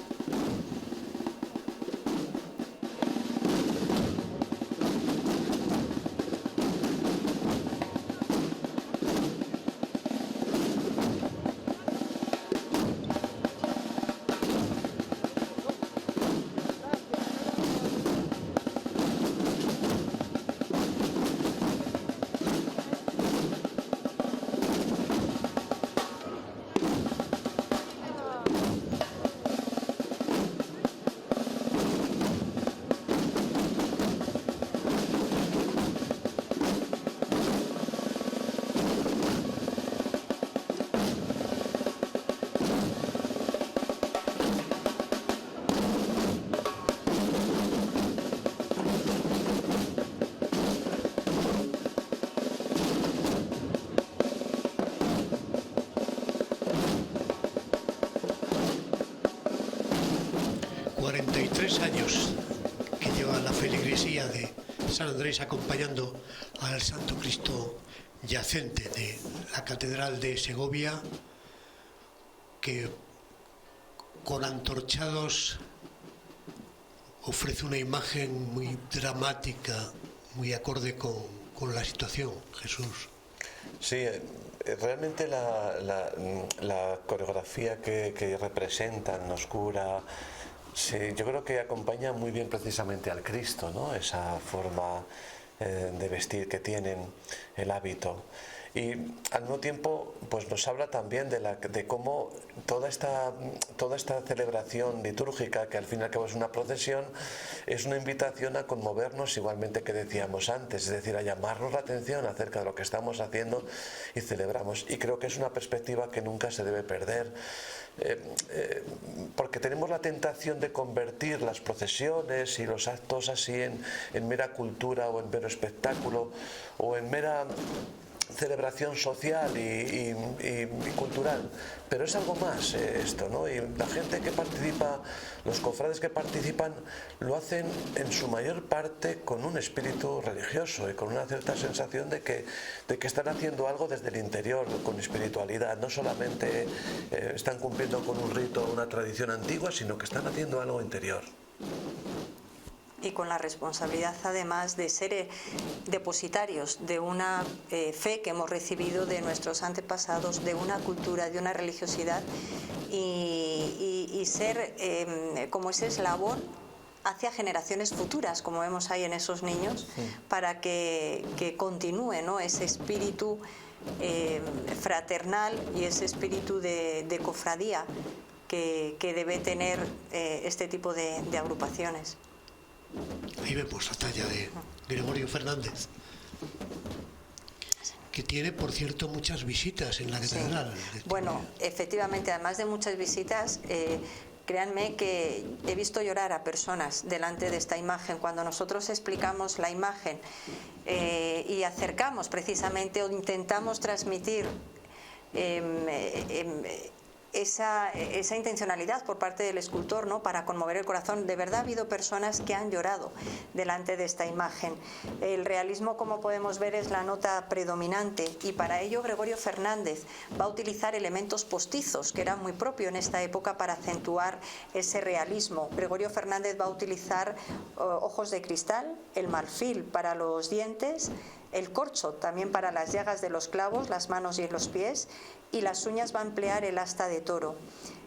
S1: Años que lleva la feligresía de San Andrés acompañando al Santo Cristo yacente de la Catedral de Segovia, que con antorchados ofrece una imagen muy dramática, muy acorde con la situación. Jesús.
S3: Sí, realmente la coreografía que representan, oscura, sí, yo creo que acompaña muy bien precisamente al Cristo, ¿no? Esa forma de vestir que tienen, el hábito. Y al mismo tiempo pues nos habla también de cómo toda esta celebración litúrgica, que al fin y al cabo es una procesión, es una invitación a conmovernos igualmente que decíamos antes, es decir, a llamarnos la atención acerca de lo que estamos haciendo y celebramos. Y creo que es una perspectiva que nunca se debe perder, porque tenemos la tentación de convertir las procesiones y los actos así en mera cultura o en mero espectáculo o en mera celebración social y cultural, pero es algo más esto, ¿no? Y la gente que participa, los cofrades que participan, lo hacen en su mayor parte con un espíritu religioso y con una cierta sensación de que están haciendo algo desde el interior, con espiritualidad. No solamente están cumpliendo con un rito o una tradición antigua, sino que están haciendo algo interior.
S2: Y con la responsabilidad además de ser depositarios de una fe que hemos recibido de nuestros antepasados, de una cultura, de una religiosidad y ser como ese eslabón hacia generaciones futuras, como vemos ahí en esos niños, para que continúe, ¿no?, ese espíritu fraternal y ese espíritu de cofradía que debe tener este tipo de agrupaciones.
S1: Ahí vemos la talla de Gregorio Fernández, que tiene, por cierto, muchas visitas en la catedral.
S2: Bueno, efectivamente, además de muchas visitas, créanme que he visto llorar a personas delante de esta imagen. Cuando nosotros explicamos la imagen y acercamos precisamente o intentamos transmitir esa intencionalidad por parte del escultor, ¿no?, para conmover el corazón. De verdad ha habido personas que han llorado delante de esta imagen. El realismo, como podemos ver, es la nota predominante y para ello Gregorio Fernández va a utilizar elementos postizos, que eran muy propio en esta época para acentuar ese realismo. Gregorio Fernández va a utilizar ojos de cristal, el marfil para los dientes, el corcho también para las llagas de los clavos, las manos y los pies, y las uñas va a emplear el asta de toro.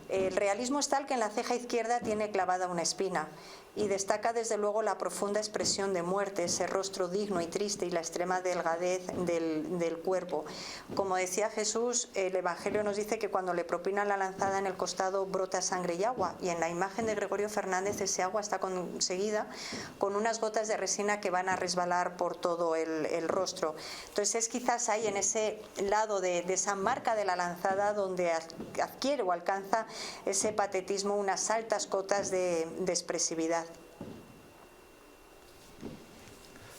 S2: El realismo es tal que en la ceja izquierda tiene clavada una espina y destaca desde luego la profunda expresión de muerte, ese rostro digno y triste y la extrema delgadez del cuerpo. Como decía Jesús, el Evangelio nos dice que cuando le propinan la lanzada en el costado brota sangre y agua, y en la imagen de Gregorio Fernández ese agua está conseguida con unas gotas de resina que van a resbalar por todo el rostro. Entonces es quizás ahí en ese lado de esa marca de la lanzada donde adquiere o alcanza ese patetismo unas altas cotas de expresividad.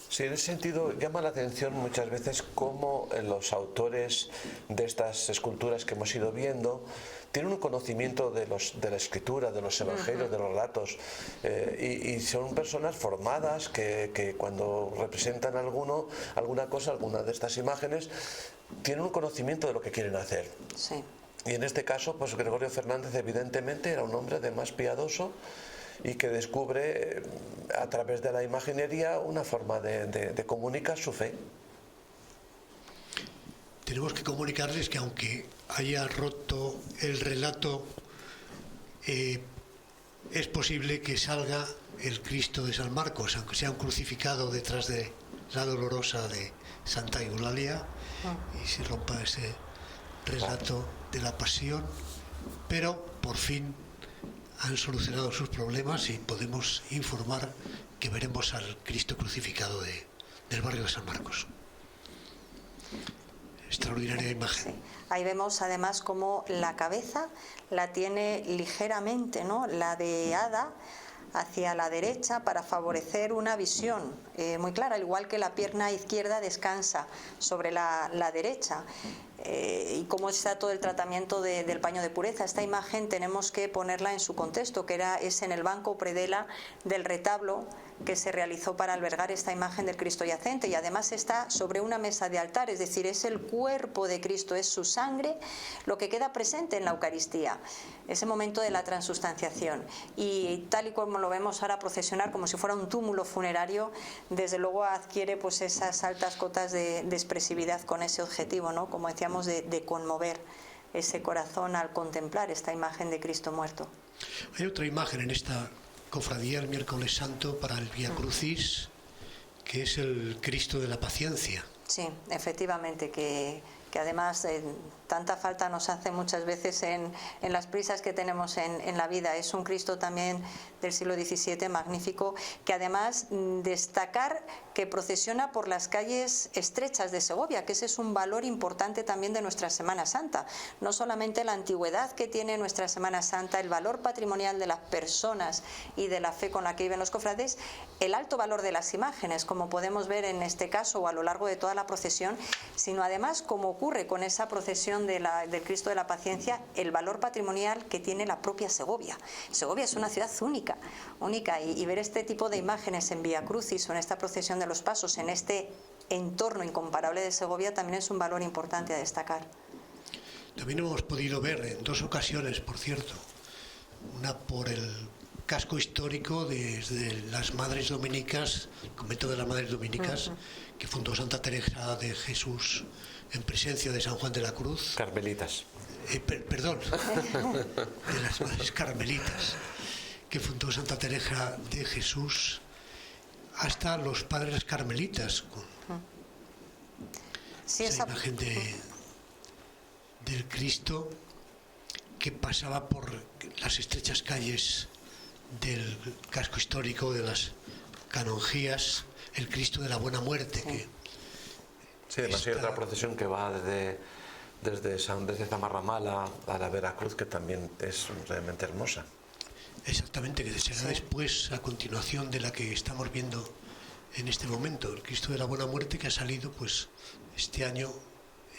S3: Sí, en ese sentido llama la atención muchas veces cómo los autores de estas esculturas que hemos ido viendo tienen un conocimiento de la escritura, de los evangelios, de los relatos, y son personas formadas que cuando representan alguna cosa, alguna de estas imágenes, tienen un conocimiento de lo que quieren hacer.
S2: Sí.
S3: Y en este caso, pues Gregorio Fernández evidentemente era un hombre de más piadoso y que descubre a través de la imaginería una forma de comunicar su fe.
S1: Tenemos que comunicarles que aunque haya roto el relato, es posible que salga el Cristo de San Marcos, aunque sea un crucificado detrás de la dolorosa de Santa Eulalia, y se rompa ese relato de la pasión, pero por fin han solucionado sus problemas y podemos informar que veremos al Cristo crucificado del barrio de San Marcos. Extraordinaria imagen.
S2: Sí. Ahí vemos además cómo la cabeza la tiene ligeramente, ¿no?, ladeada hacia la derecha para favorecer una visión muy clara, al igual que la pierna izquierda descansa sobre la derecha. Y cómo está todo el tratamiento del paño de pureza. Esta imagen tenemos que ponerla en su contexto, que es en el banco predela del retablo que se realizó para albergar esta imagen del Cristo yacente, y además está sobre una mesa de altar, es decir, es el cuerpo de Cristo, es su sangre lo que queda presente en la Eucaristía, ese momento de la transustanciación, y tal y como lo vemos ahora procesionar como si fuera un túmulo funerario, desde luego adquiere pues esas altas cotas de expresividad con ese objetivo, ¿no?, como decíamos, de conmover ese corazón al contemplar esta imagen de Cristo muerto.
S1: Hay otra imagen en esta cofradía el miércoles santo para el Vía Crucis, que es el Cristo de la Paciencia.
S2: Sí, efectivamente, que que además tanta falta nos hace muchas veces en las prisas que tenemos en la vida. Es un Cristo también del siglo XVII magnífico, que además destacar que procesiona por las calles estrechas de Segovia, que ese es un valor importante también de nuestra Semana Santa. No solamente la antigüedad que tiene nuestra Semana Santa, el valor patrimonial de las personas y de la fe con la que viven los cofrades, el alto valor de las imágenes, como podemos ver en este caso o a lo largo de toda la procesión, sino además, como ocurre con esa procesión del Cristo de la Paciencia, el valor patrimonial que tiene la propia Segovia. Segovia es una ciudad única, y ver este tipo de imágenes en Vía Crucis o en esta procesión de los Pasos, en este entorno incomparable de Segovia, también es un valor importante a destacar.
S1: También hemos podido ver en 2 ocasiones, por cierto, una por el casco histórico desde las Madres Dominicas, el convento de las Madres Dominicas, que fundó Santa Teresa de Jesús en presencia de San Juan de la Cruz.
S3: Carmelitas.
S1: Perdón, de las Madres Carmelitas, que fundó Santa Teresa de Jesús, hasta los padres carmelitas, con esa imagen del Cristo que pasaba por las estrechas calles del casco histórico de las canonjías, el Cristo de la Buena Muerte. Que
S3: sí, además hay otra procesión que va desde Zamarramala a la Veracruz, que también es realmente hermosa.
S1: Exactamente, que será después, a continuación de la que estamos viendo en este momento, el Cristo de la Buena Muerte, que ha salido pues este año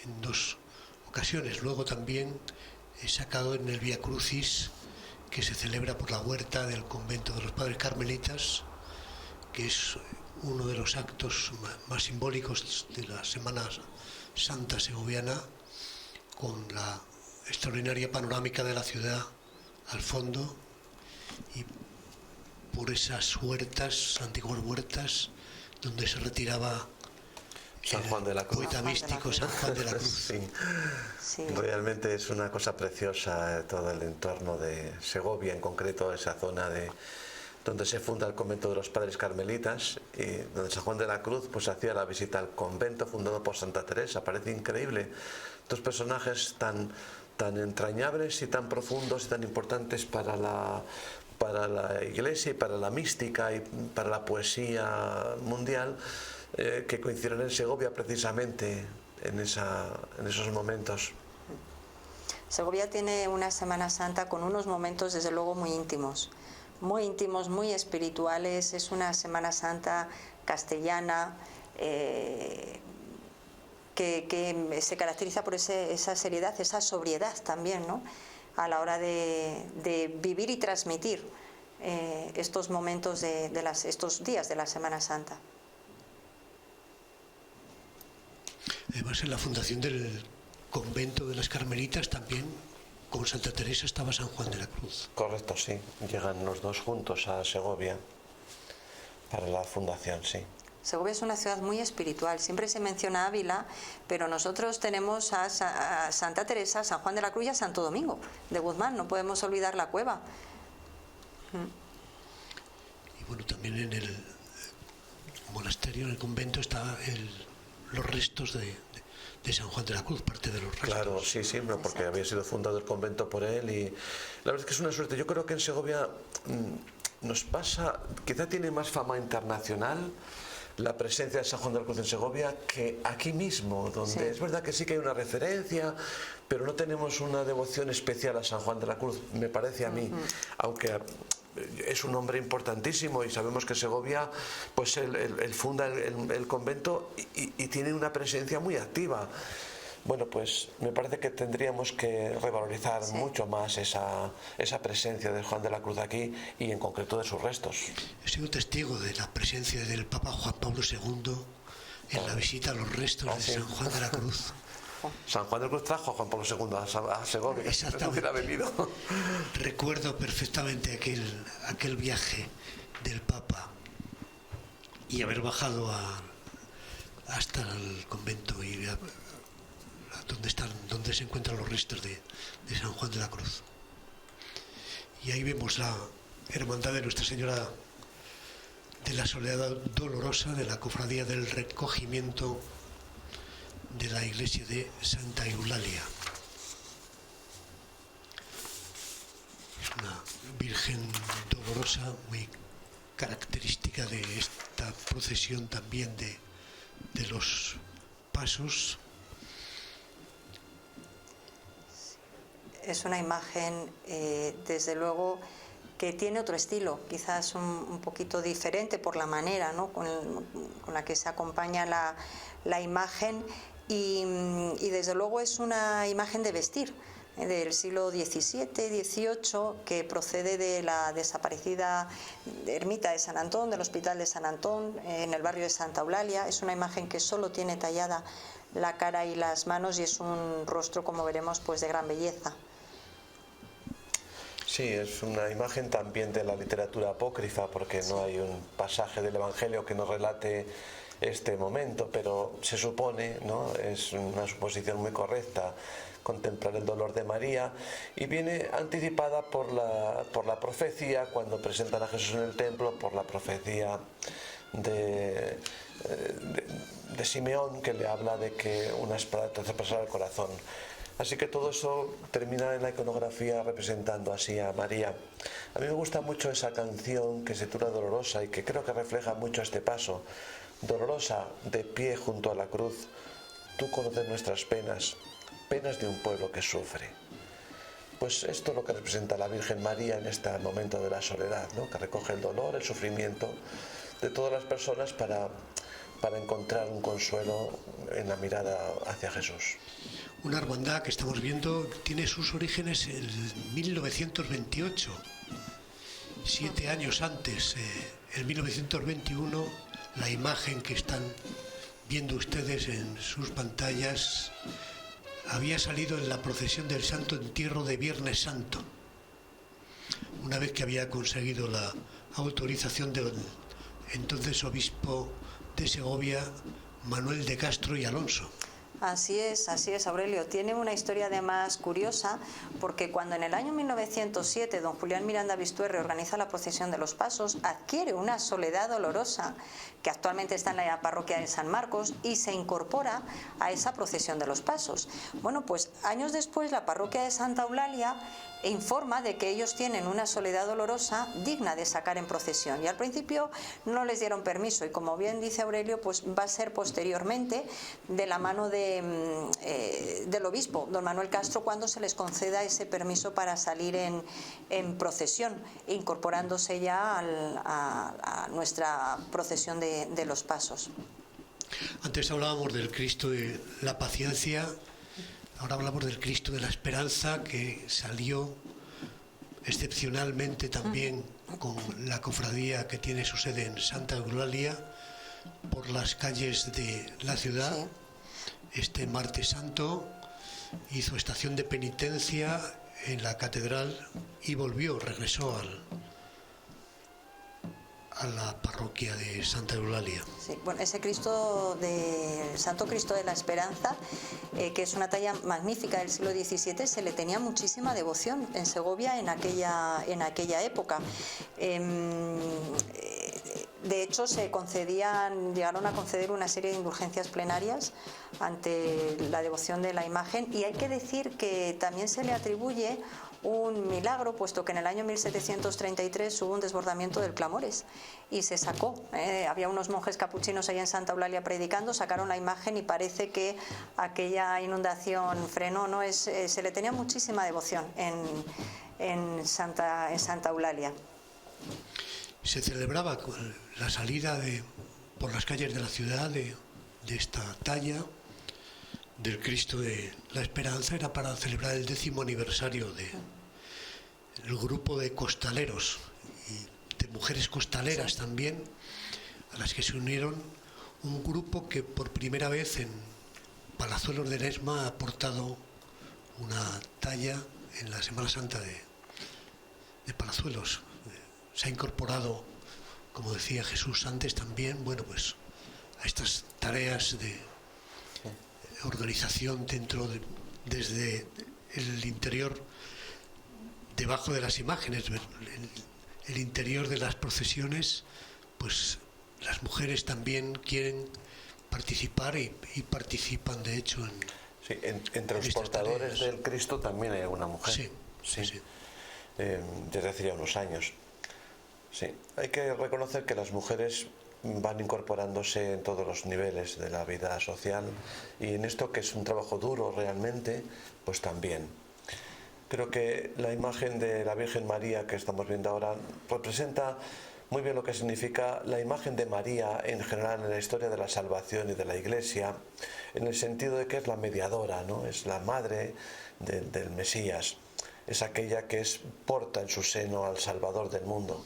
S1: en 2 ocasiones. Luego también he sacado en el Vía Crucis, que se celebra por la huerta del convento de los Padres Carmelitas, que es uno de los actos más simbólicos de la Semana Santa segoviana, con la extraordinaria panorámica de la ciudad al fondo, y por esas huertas, antiguas huertas, donde se retiraba
S3: San Juan de la Cruz.
S1: Poeta místico San Juan de la Cruz.
S2: Sí.
S3: Realmente es una cosa preciosa todo el entorno de Segovia, en concreto esa zona donde se funda el convento de los Padres Carmelitas, y donde San Juan de la Cruz pues hacía la visita al convento fundado por Santa Teresa. Parece increíble, 2 personajes tan entrañables y tan profundos y tan importantes para la Iglesia y para la mística y para la poesía mundial, que coincidieron en Segovia precisamente en esos momentos.
S2: Segovia tiene una Semana Santa con unos momentos desde luego muy íntimos, muy espirituales. Es una Semana Santa castellana, que se caracteriza por esa seriedad, esa sobriedad también, ¿no?, a la hora de vivir y transmitir estos momentos estos días de la Semana Santa.
S1: Además, en la fundación del convento de las Carmelitas también, con Santa Teresa, estaba San Juan de la Cruz.
S3: Correcto, sí. Llegan los 2 juntos a Segovia para la fundación, sí.
S2: Segovia es una ciudad muy espiritual. Siempre se menciona Ávila, pero nosotros tenemos a Santa Teresa, San Juan de la Cruz y a Santo Domingo de Guzmán. No podemos olvidar la cueva.
S1: Y bueno, también en el monasterio, en el convento, están los restos de San Juan de la Cruz, parte de los restos.
S3: Claro, sí, no, porque había sido fundado el convento por él, y la verdad es que es una suerte. Yo creo que en Segovia nos pasa, quizá tiene más fama internacional la presencia de San Juan de la Cruz en Segovia que aquí mismo, donde es verdad que sí que hay una referencia, pero no tenemos una devoción especial a San Juan de la Cruz, me parece a mí, aunque es un hombre importantísimo y sabemos que Segovia, pues él funda el convento y tiene una presencia muy activa. Bueno, pues me parece que tendríamos que revalorizar mucho más esa presencia de Juan de la Cruz aquí, y en concreto de sus restos.
S1: He sido testigo de la presencia del Papa Juan Pablo II en la visita a los restos de San Juan de la Cruz.
S3: San Juan de la Cruz trajo a Juan Pablo II a Segovia.
S1: Exactamente.
S3: No hubiera venido.
S1: Recuerdo perfectamente aquel viaje del Papa y haber bajado hasta el convento y donde se encuentran los restos de San Juan de la Cruz. Y ahí vemos la hermandad de Nuestra Señora de la Soledad Dolorosa, de la Cofradía del Recogimiento de la iglesia de Santa Eulalia. Es una Virgen dolorosa, muy característica de esta procesión también de los pasos.
S2: Es una imagen, desde luego, que tiene otro estilo, quizás un poquito diferente por la manera, ¿no?, con la que se acompaña la imagen y desde luego es una imagen de vestir del siglo XVII, XVIII, que procede de la desaparecida ermita de San Antón, del Hospital de San Antón, en el barrio de Santa Eulalia. Es una imagen que solo tiene tallada la cara y las manos y es un rostro, como veremos, pues de gran belleza.
S3: Sí, es una imagen también de la literatura apócrifa, porque no hay un pasaje del Evangelio que nos relate este momento, pero se supone, ¿no?, es una suposición muy correcta, contemplar el dolor de María, y viene anticipada por la profecía, cuando presentan a Jesús en el templo, por la profecía de Simeón, que le habla de que una espada te traspasará el corazón. Así que todo eso termina en la iconografía representando así a María. A mí me gusta mucho esa canción que se titula Dolorosa y que creo que refleja mucho este paso. Dolorosa, de pie junto a la cruz, tú conoces nuestras penas, penas de un pueblo que sufre. Pues esto es lo que representa la Virgen María en este momento de la soledad, ¿no?, que recoge el dolor, el sufrimiento de todas las personas para encontrar un consuelo en la mirada hacia Jesús.
S1: Una hermandad que estamos viendo tiene sus orígenes en 1928, 7 años antes. En 1921, la imagen que están viendo ustedes en sus pantallas había salido en la procesión del Santo Entierro de Viernes Santo, una vez que había conseguido la autorización del entonces obispo de Segovia, Manuel de Castro y Alonso.
S2: Así es, Aurelio. Tiene una historia además curiosa, porque cuando en el año 1907 don Julián Miranda Vistuerre organiza la procesión de los pasos, adquiere una Soledad Dolorosa, que actualmente está en la parroquia de San Marcos, y se incorpora a esa procesión de los pasos. Bueno, pues años después la parroquia de Santa Eulalia informa de que ellos tienen una Soledad Dolorosa digna de sacar en procesión, y al principio no les dieron permiso, y como bien dice Aurelio, pues va a ser posteriormente, de la mano del obispo don Manuel Castro, cuando se les conceda ese permiso para salir en procesión, incorporándose ya a nuestra procesión de los pasos.
S1: Antes hablábamos del Cristo de la paciencia. Ahora hablamos del Cristo de la Esperanza, que salió excepcionalmente también con la cofradía que tiene su sede en Santa Eulalia por las calles de la ciudad. Sí. Este martes santo hizo estación de penitencia en la catedral y regresó a la parroquia de Santa Eulalia.
S2: Sí, bueno, ese Santo Cristo de la Esperanza, que es una talla magnífica del siglo XVII, se le tenía muchísima devoción en Segovia en aquella época. De hecho, llegaron a conceder una serie de indulgencias plenarias ante la devoción de la imagen, y hay que decir que también se le atribuye un milagro, puesto que en el año 1733 hubo un desbordamiento del Clamores y se sacó. Había unos monjes capuchinos ahí en Santa Eulalia predicando, sacaron la imagen y parece que aquella inundación frenó, ¿no? Se le tenía muchísima devoción en Santa Eulalia.
S1: Se celebraba la salida por las calles de la ciudad de esta talla del Cristo de la Esperanza. Era para celebrar el 10º aniversario del grupo de costaleros y de mujeres costaleras también, a las que se unieron un grupo que por primera vez en Palazuelos de Ledesma ha aportado una talla en la Semana Santa de Palazuelos. Se ha incorporado, como decía Jesús antes también, bueno, pues a estas tareas de organización desde el interior, debajo de las imágenes, el interior de las procesiones, pues las mujeres también quieren participar y participan de hecho en...
S3: Sí, entre los
S1: estas
S3: portadores
S1: tareas.
S3: del Cristo también hay una mujer.
S1: Sí, sí.
S3: Desde hace ya unos años. Sí, hay que reconocer que las mujeres van incorporándose en todos los niveles de la vida social y en esto que es un trabajo duro realmente, pues también. Creo que la imagen de la Virgen María que estamos viendo ahora representa muy bien lo que significa la imagen de María en general en la historia de la salvación y de la Iglesia, en el sentido de que es la mediadora, ¿no? Es la madre del Mesías, es aquella que porta en su seno al Salvador del mundo.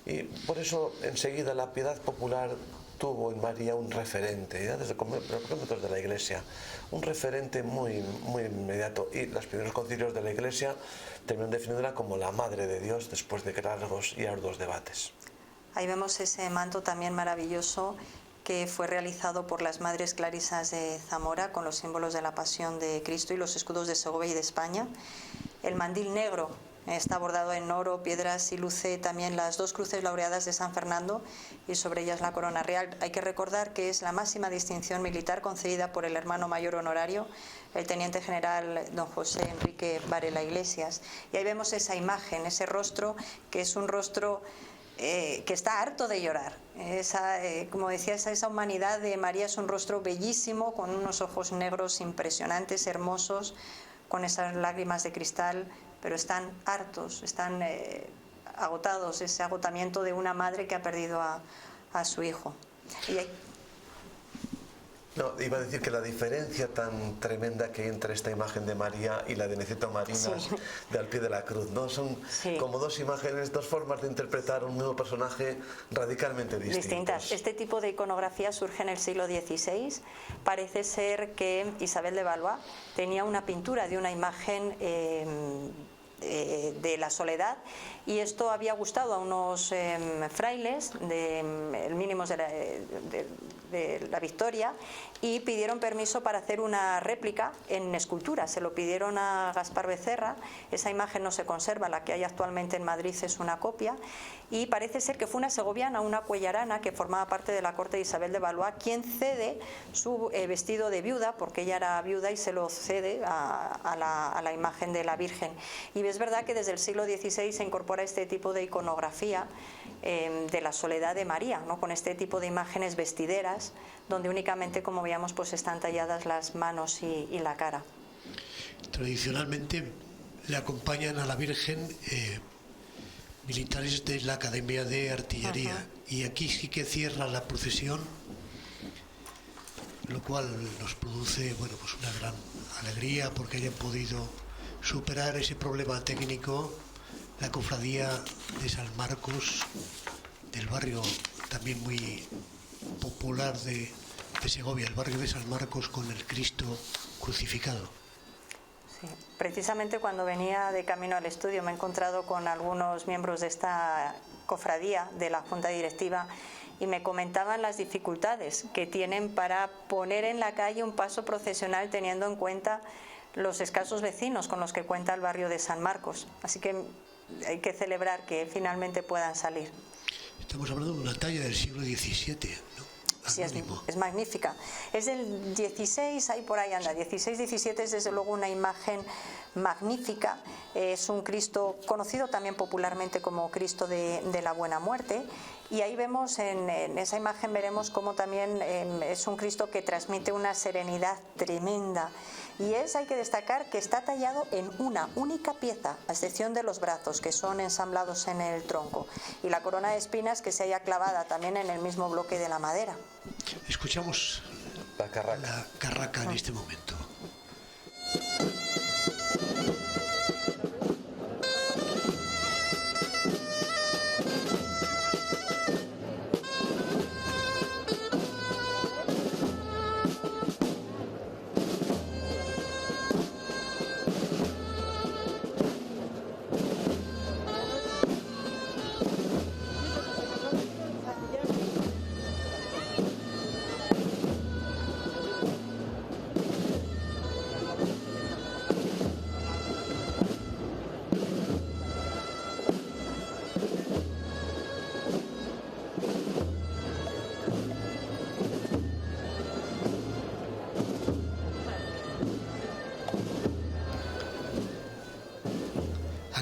S3: Y por eso enseguida la piedad popular tuvo en María un referente, ya desde los kilómetros de la Iglesia, un referente muy, muy inmediato. Y los primeros concilios de la Iglesia terminaron definiéndola como la Madre de Dios después de largos y arduos debates.
S2: Ahí vemos ese manto también maravilloso que fue realizado por las Madres Clarisas de Zamora con los símbolos de la Pasión de Cristo y los escudos de Segovia y de España. El mandil negro está bordado en oro, piedras y luce también las dos cruces laureadas de San Fernando y sobre ellas la corona real. Hay que recordar que es la máxima distinción militar concedida por el hermano mayor honorario, el teniente general don José Enrique Varela Iglesias. Y ahí vemos esa imagen, ese rostro que es un rostro que está harto de llorar. Como decía, esa humanidad de María es un rostro bellísimo, con unos ojos negros impresionantes, hermosos, con esas lágrimas de cristal, pero están hartos, están agotados, ese agotamiento de una madre que ha perdido a su hijo. Y
S3: No, iba a decir que la diferencia tan tremenda que hay entre esta imagen de María y la de Niceto Marinas,
S2: sí,
S3: de al pie de la cruz, ¿no? Son como dos imágenes, dos formas de interpretar un mismo personaje radicalmente distintas.
S2: Este tipo de iconografía surge en el siglo XVI. Parece ser que Isabel de Valois tenía una pintura de una imagen de la Soledad, y esto había gustado a unos frailes mínimos de la Victoria, y pidieron permiso para hacer una réplica en escultura. Se lo pidieron a Gaspar Becerra. Esa imagen no se conserva, la que hay actualmente en Madrid es una copia, y parece ser que fue una segoviana, una cuellarana que formaba parte de la corte de Isabel de Valois, quien cede su vestido de viuda, porque ella era viuda, y se lo cede a la imagen de la Virgen. Y es verdad que desde el siglo XVI se incorpora este tipo de iconografía de la Soledad de María, ¿no? Con este tipo de imágenes vestideras, donde únicamente, como veíamos, pues están talladas las manos y la cara.
S1: Tradicionalmente le acompañan a la Virgen militares de la Academia de Artillería, y aquí sí que cierra la procesión, lo cual nos produce, bueno, pues una gran alegría porque hayan podido superar ese problema técnico. La cofradía de San Marcos, del barrio también muy popular de Segovia, el barrio de San Marcos, con el Cristo crucificado.
S2: Sí. Precisamente cuando venía de camino al estudio me he encontrado con algunos miembros de esta cofradía de la Junta Directiva y me comentaban las dificultades que tienen para poner en la calle un paso procesional, teniendo en cuenta los escasos vecinos con los que cuenta el barrio de San Marcos. Así que hay que celebrar que finalmente puedan salir.
S1: Estamos hablando de una talla del siglo XVII, ¿no?
S2: Sí, es magnífica. Es del 16, ahí por ahí anda, 16-17, es desde luego una imagen magnífica. Es un Cristo conocido también popularmente como Cristo de la Buena Muerte, y ahí vemos, en esa imagen veremos cómo también es un Cristo que transmite una serenidad tremenda. Y hay que destacar que está tallado en una única pieza, a excepción de los brazos, que son ensamblados en el tronco, y la corona de espinas que se halla clavada también en el mismo bloque de la madera.
S1: Escuchamos
S3: la
S1: carraca en este momento.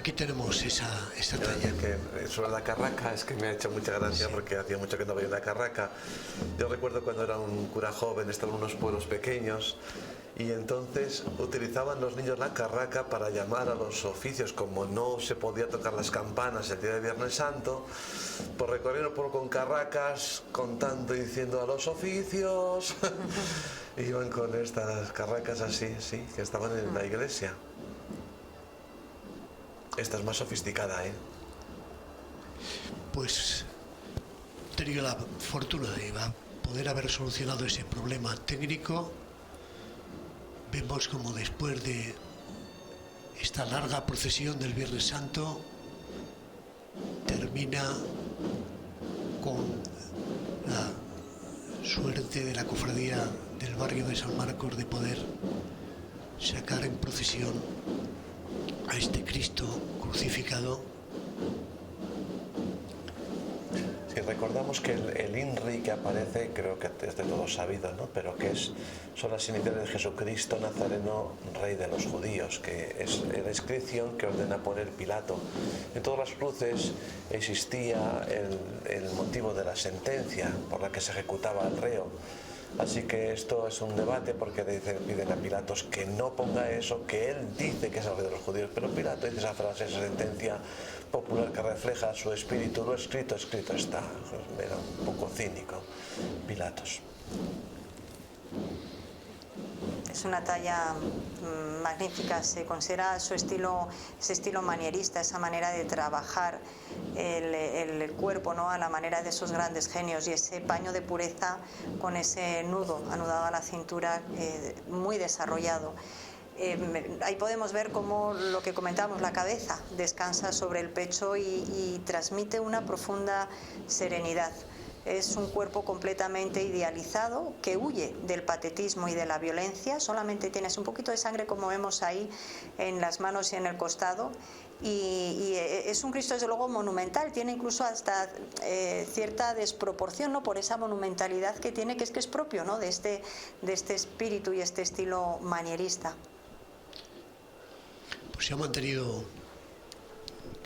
S1: aquí tenemos esa talla.
S3: Que sobre la carraca es que me ha hecho mucha gracia porque hacía mucho que no veía una carraca. Yo recuerdo cuando era un cura joven, estaba en unos pueblos pequeños y entonces utilizaban los niños la carraca para llamar a los oficios. Como no se podía tocar las campanas el día de Viernes Santo, pues recorrieron por con carracas contando y diciendo a los oficios. Iban con estas carracas así, sí, que estaban en la iglesia. Esta es más sofisticada, ¿eh?
S1: Pues he tenido la fortuna de poder haber solucionado ese problema técnico. Vemos como después de esta larga procesión del Viernes Santo termina con la suerte de la cofradía del barrio de San Marcos de poder sacar en procesión a este Cristo crucificado.
S3: Si recordamos que el INRI que aparece, creo que es de todo sabido, ¿no? Pero que son las iniciales de Jesucristo Nazareno, Rey de los Judíos, que es la inscripción que ordena poner Pilato. En todas las cruces existía el motivo de la sentencia por la que se ejecutaba al reo. Así que esto es un debate porque piden a Pilatos que no ponga eso, que él dice que es el rey de los judíos, pero Pilato dice esa frase, esa sentencia popular que refleja su espíritu. Lo escrito está. Era un poco cínico Pilatos.
S2: Es una talla magnífica, se considera ese estilo manierista, esa manera de trabajar el cuerpo, ¿no? A la manera de esos grandes genios, y ese paño de pureza con ese nudo anudado a la cintura muy desarrollado. Ahí podemos ver cómo lo que comentábamos, la cabeza descansa sobre el pecho y transmite una profunda serenidad. Es un cuerpo completamente idealizado que huye del patetismo y de la violencia. Solamente tienes un poquito de sangre, como vemos ahí en las manos y en el costado. Y es un Cristo desde luego monumental, tiene incluso hasta cierta desproporción, ¿no? Por esa monumentalidad que tiene, que es propio, ¿no? de este espíritu y este estilo manierista.
S1: Pues se ha mantenido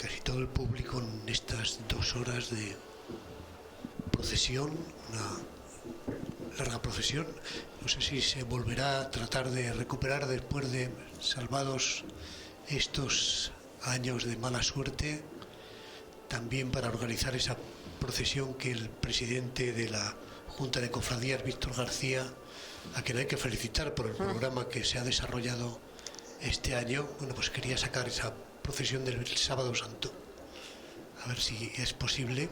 S1: casi todo el público en estas 2 horas de procesión, una larga procesión. No sé si se volverá a tratar de recuperar después de salvados estos años de mala suerte, también para organizar esa procesión que el presidente de la Junta de Cofradías, Víctor García, a quien hay que felicitar por el programa que se ha desarrollado este año, bueno, pues quería sacar esa procesión del Sábado Santo. A ver si es posible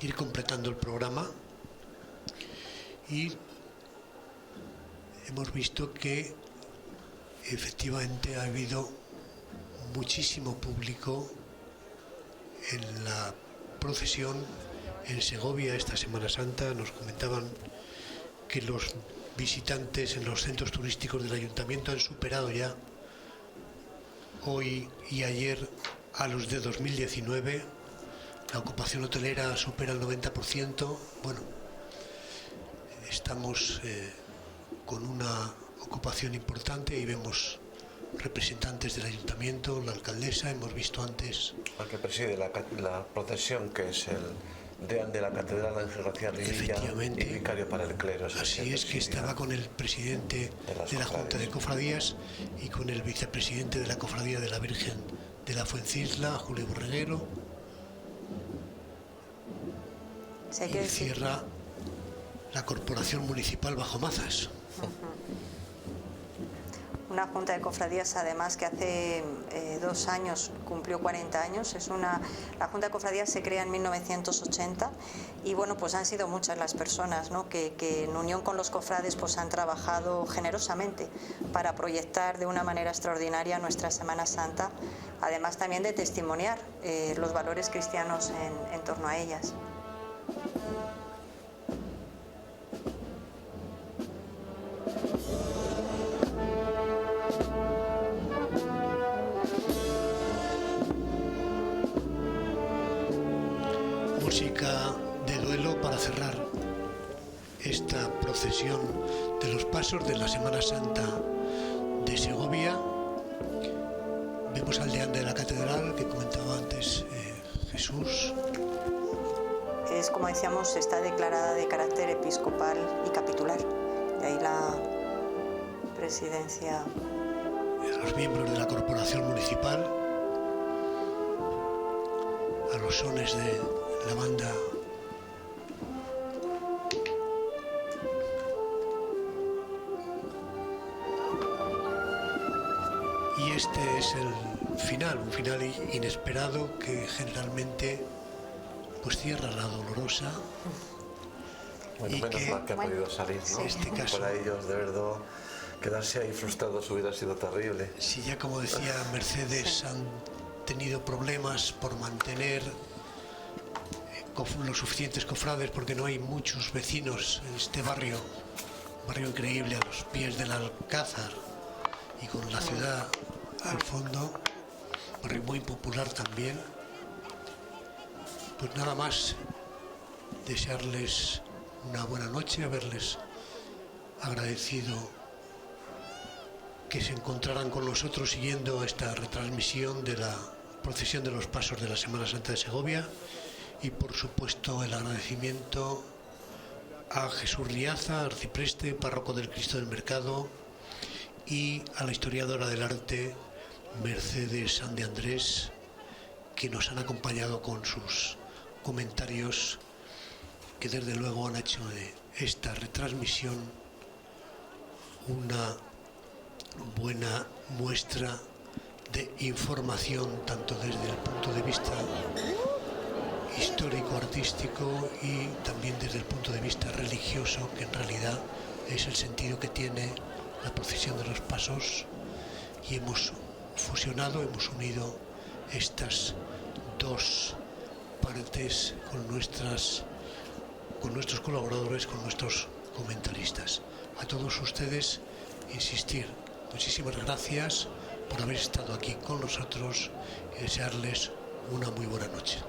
S1: ir completando el programa. Y hemos visto que efectivamente ha habido muchísimo público en la procesión en Segovia esta Semana Santa. Nos comentaban que los visitantes en los centros turísticos del ayuntamiento han superado ya hoy y ayer a los de 2019. La ocupación hotelera supera el 90%. Bueno, estamos con una ocupación importante y vemos representantes del ayuntamiento, la alcaldesa, hemos visto antes
S3: al que preside la procesión, que es el deán de la Catedral, Ángel García Rivilla, y vicario para el clero.
S1: Así es, que estaba con el presidente de la Junta de Cofradías y con el vicepresidente de la Cofradía de la Virgen de la Fuencisla, Julio Borreguero. Y cierra la Corporación Municipal Bajo Mazas.
S2: Una Junta de Cofradías, además, que hace 2 años cumplió 40 años. La Junta de Cofradías se crea en 1980 y bueno, pues han sido muchas las personas, ¿no? que en unión con los cofrades pues han trabajado generosamente para proyectar de una manera extraordinaria nuestra Semana Santa, además también de testimoniar los valores cristianos en torno a ellas.
S1: Música de duelo para cerrar esta procesión de los pasos de la Semana Santa de Segovia. Vemos al deán de la catedral que comentaba Jesús.
S2: Es, como decíamos, está declarada de carácter episcopal y capitular. De ahí la presidencia.
S1: A los miembros de la corporación municipal, a los sones de la banda y este es el final, un final inesperado que generalmente pues cierra la dolorosa.
S3: Bueno,
S1: y
S3: menos mal que ha podido salir, ¿no?
S1: en este caso,
S3: para ellos, de verdad, quedarse ahí frustrados hubiera sido terrible.
S1: si ya como decía Mercedes han tenido problemas por mantener los suficientes cofrades, porque no hay muchos vecinos en este barrio, un barrio increíble a los pies del Alcázar y con la ciudad al fondo, barrio muy popular también. Pues nada más desearles una buena noche, haberles agradecido que se encontraran con nosotros siguiendo esta retransmisión de la procesión de los pasos de la Semana Santa de Segovia, y por supuesto el agradecimiento a Jesús Riaza, arcipreste, párroco del Cristo del Mercado, y a la historiadora del arte Mercedes San de Andrés, que nos han acompañado con sus comentarios, que desde luego han hecho de esta retransmisión una buena muestra de información, tanto desde el punto de vista histórico-artístico y también desde el punto de vista religioso, que en realidad es el sentido que tiene la procesión de los pasos, y hemos fusionado, hemos unido estas dos partes con nuestros colaboradores, con nuestros comentaristas. A todos ustedes, insistir, muchísimas gracias por haber estado aquí con nosotros y desearles una muy buena noche.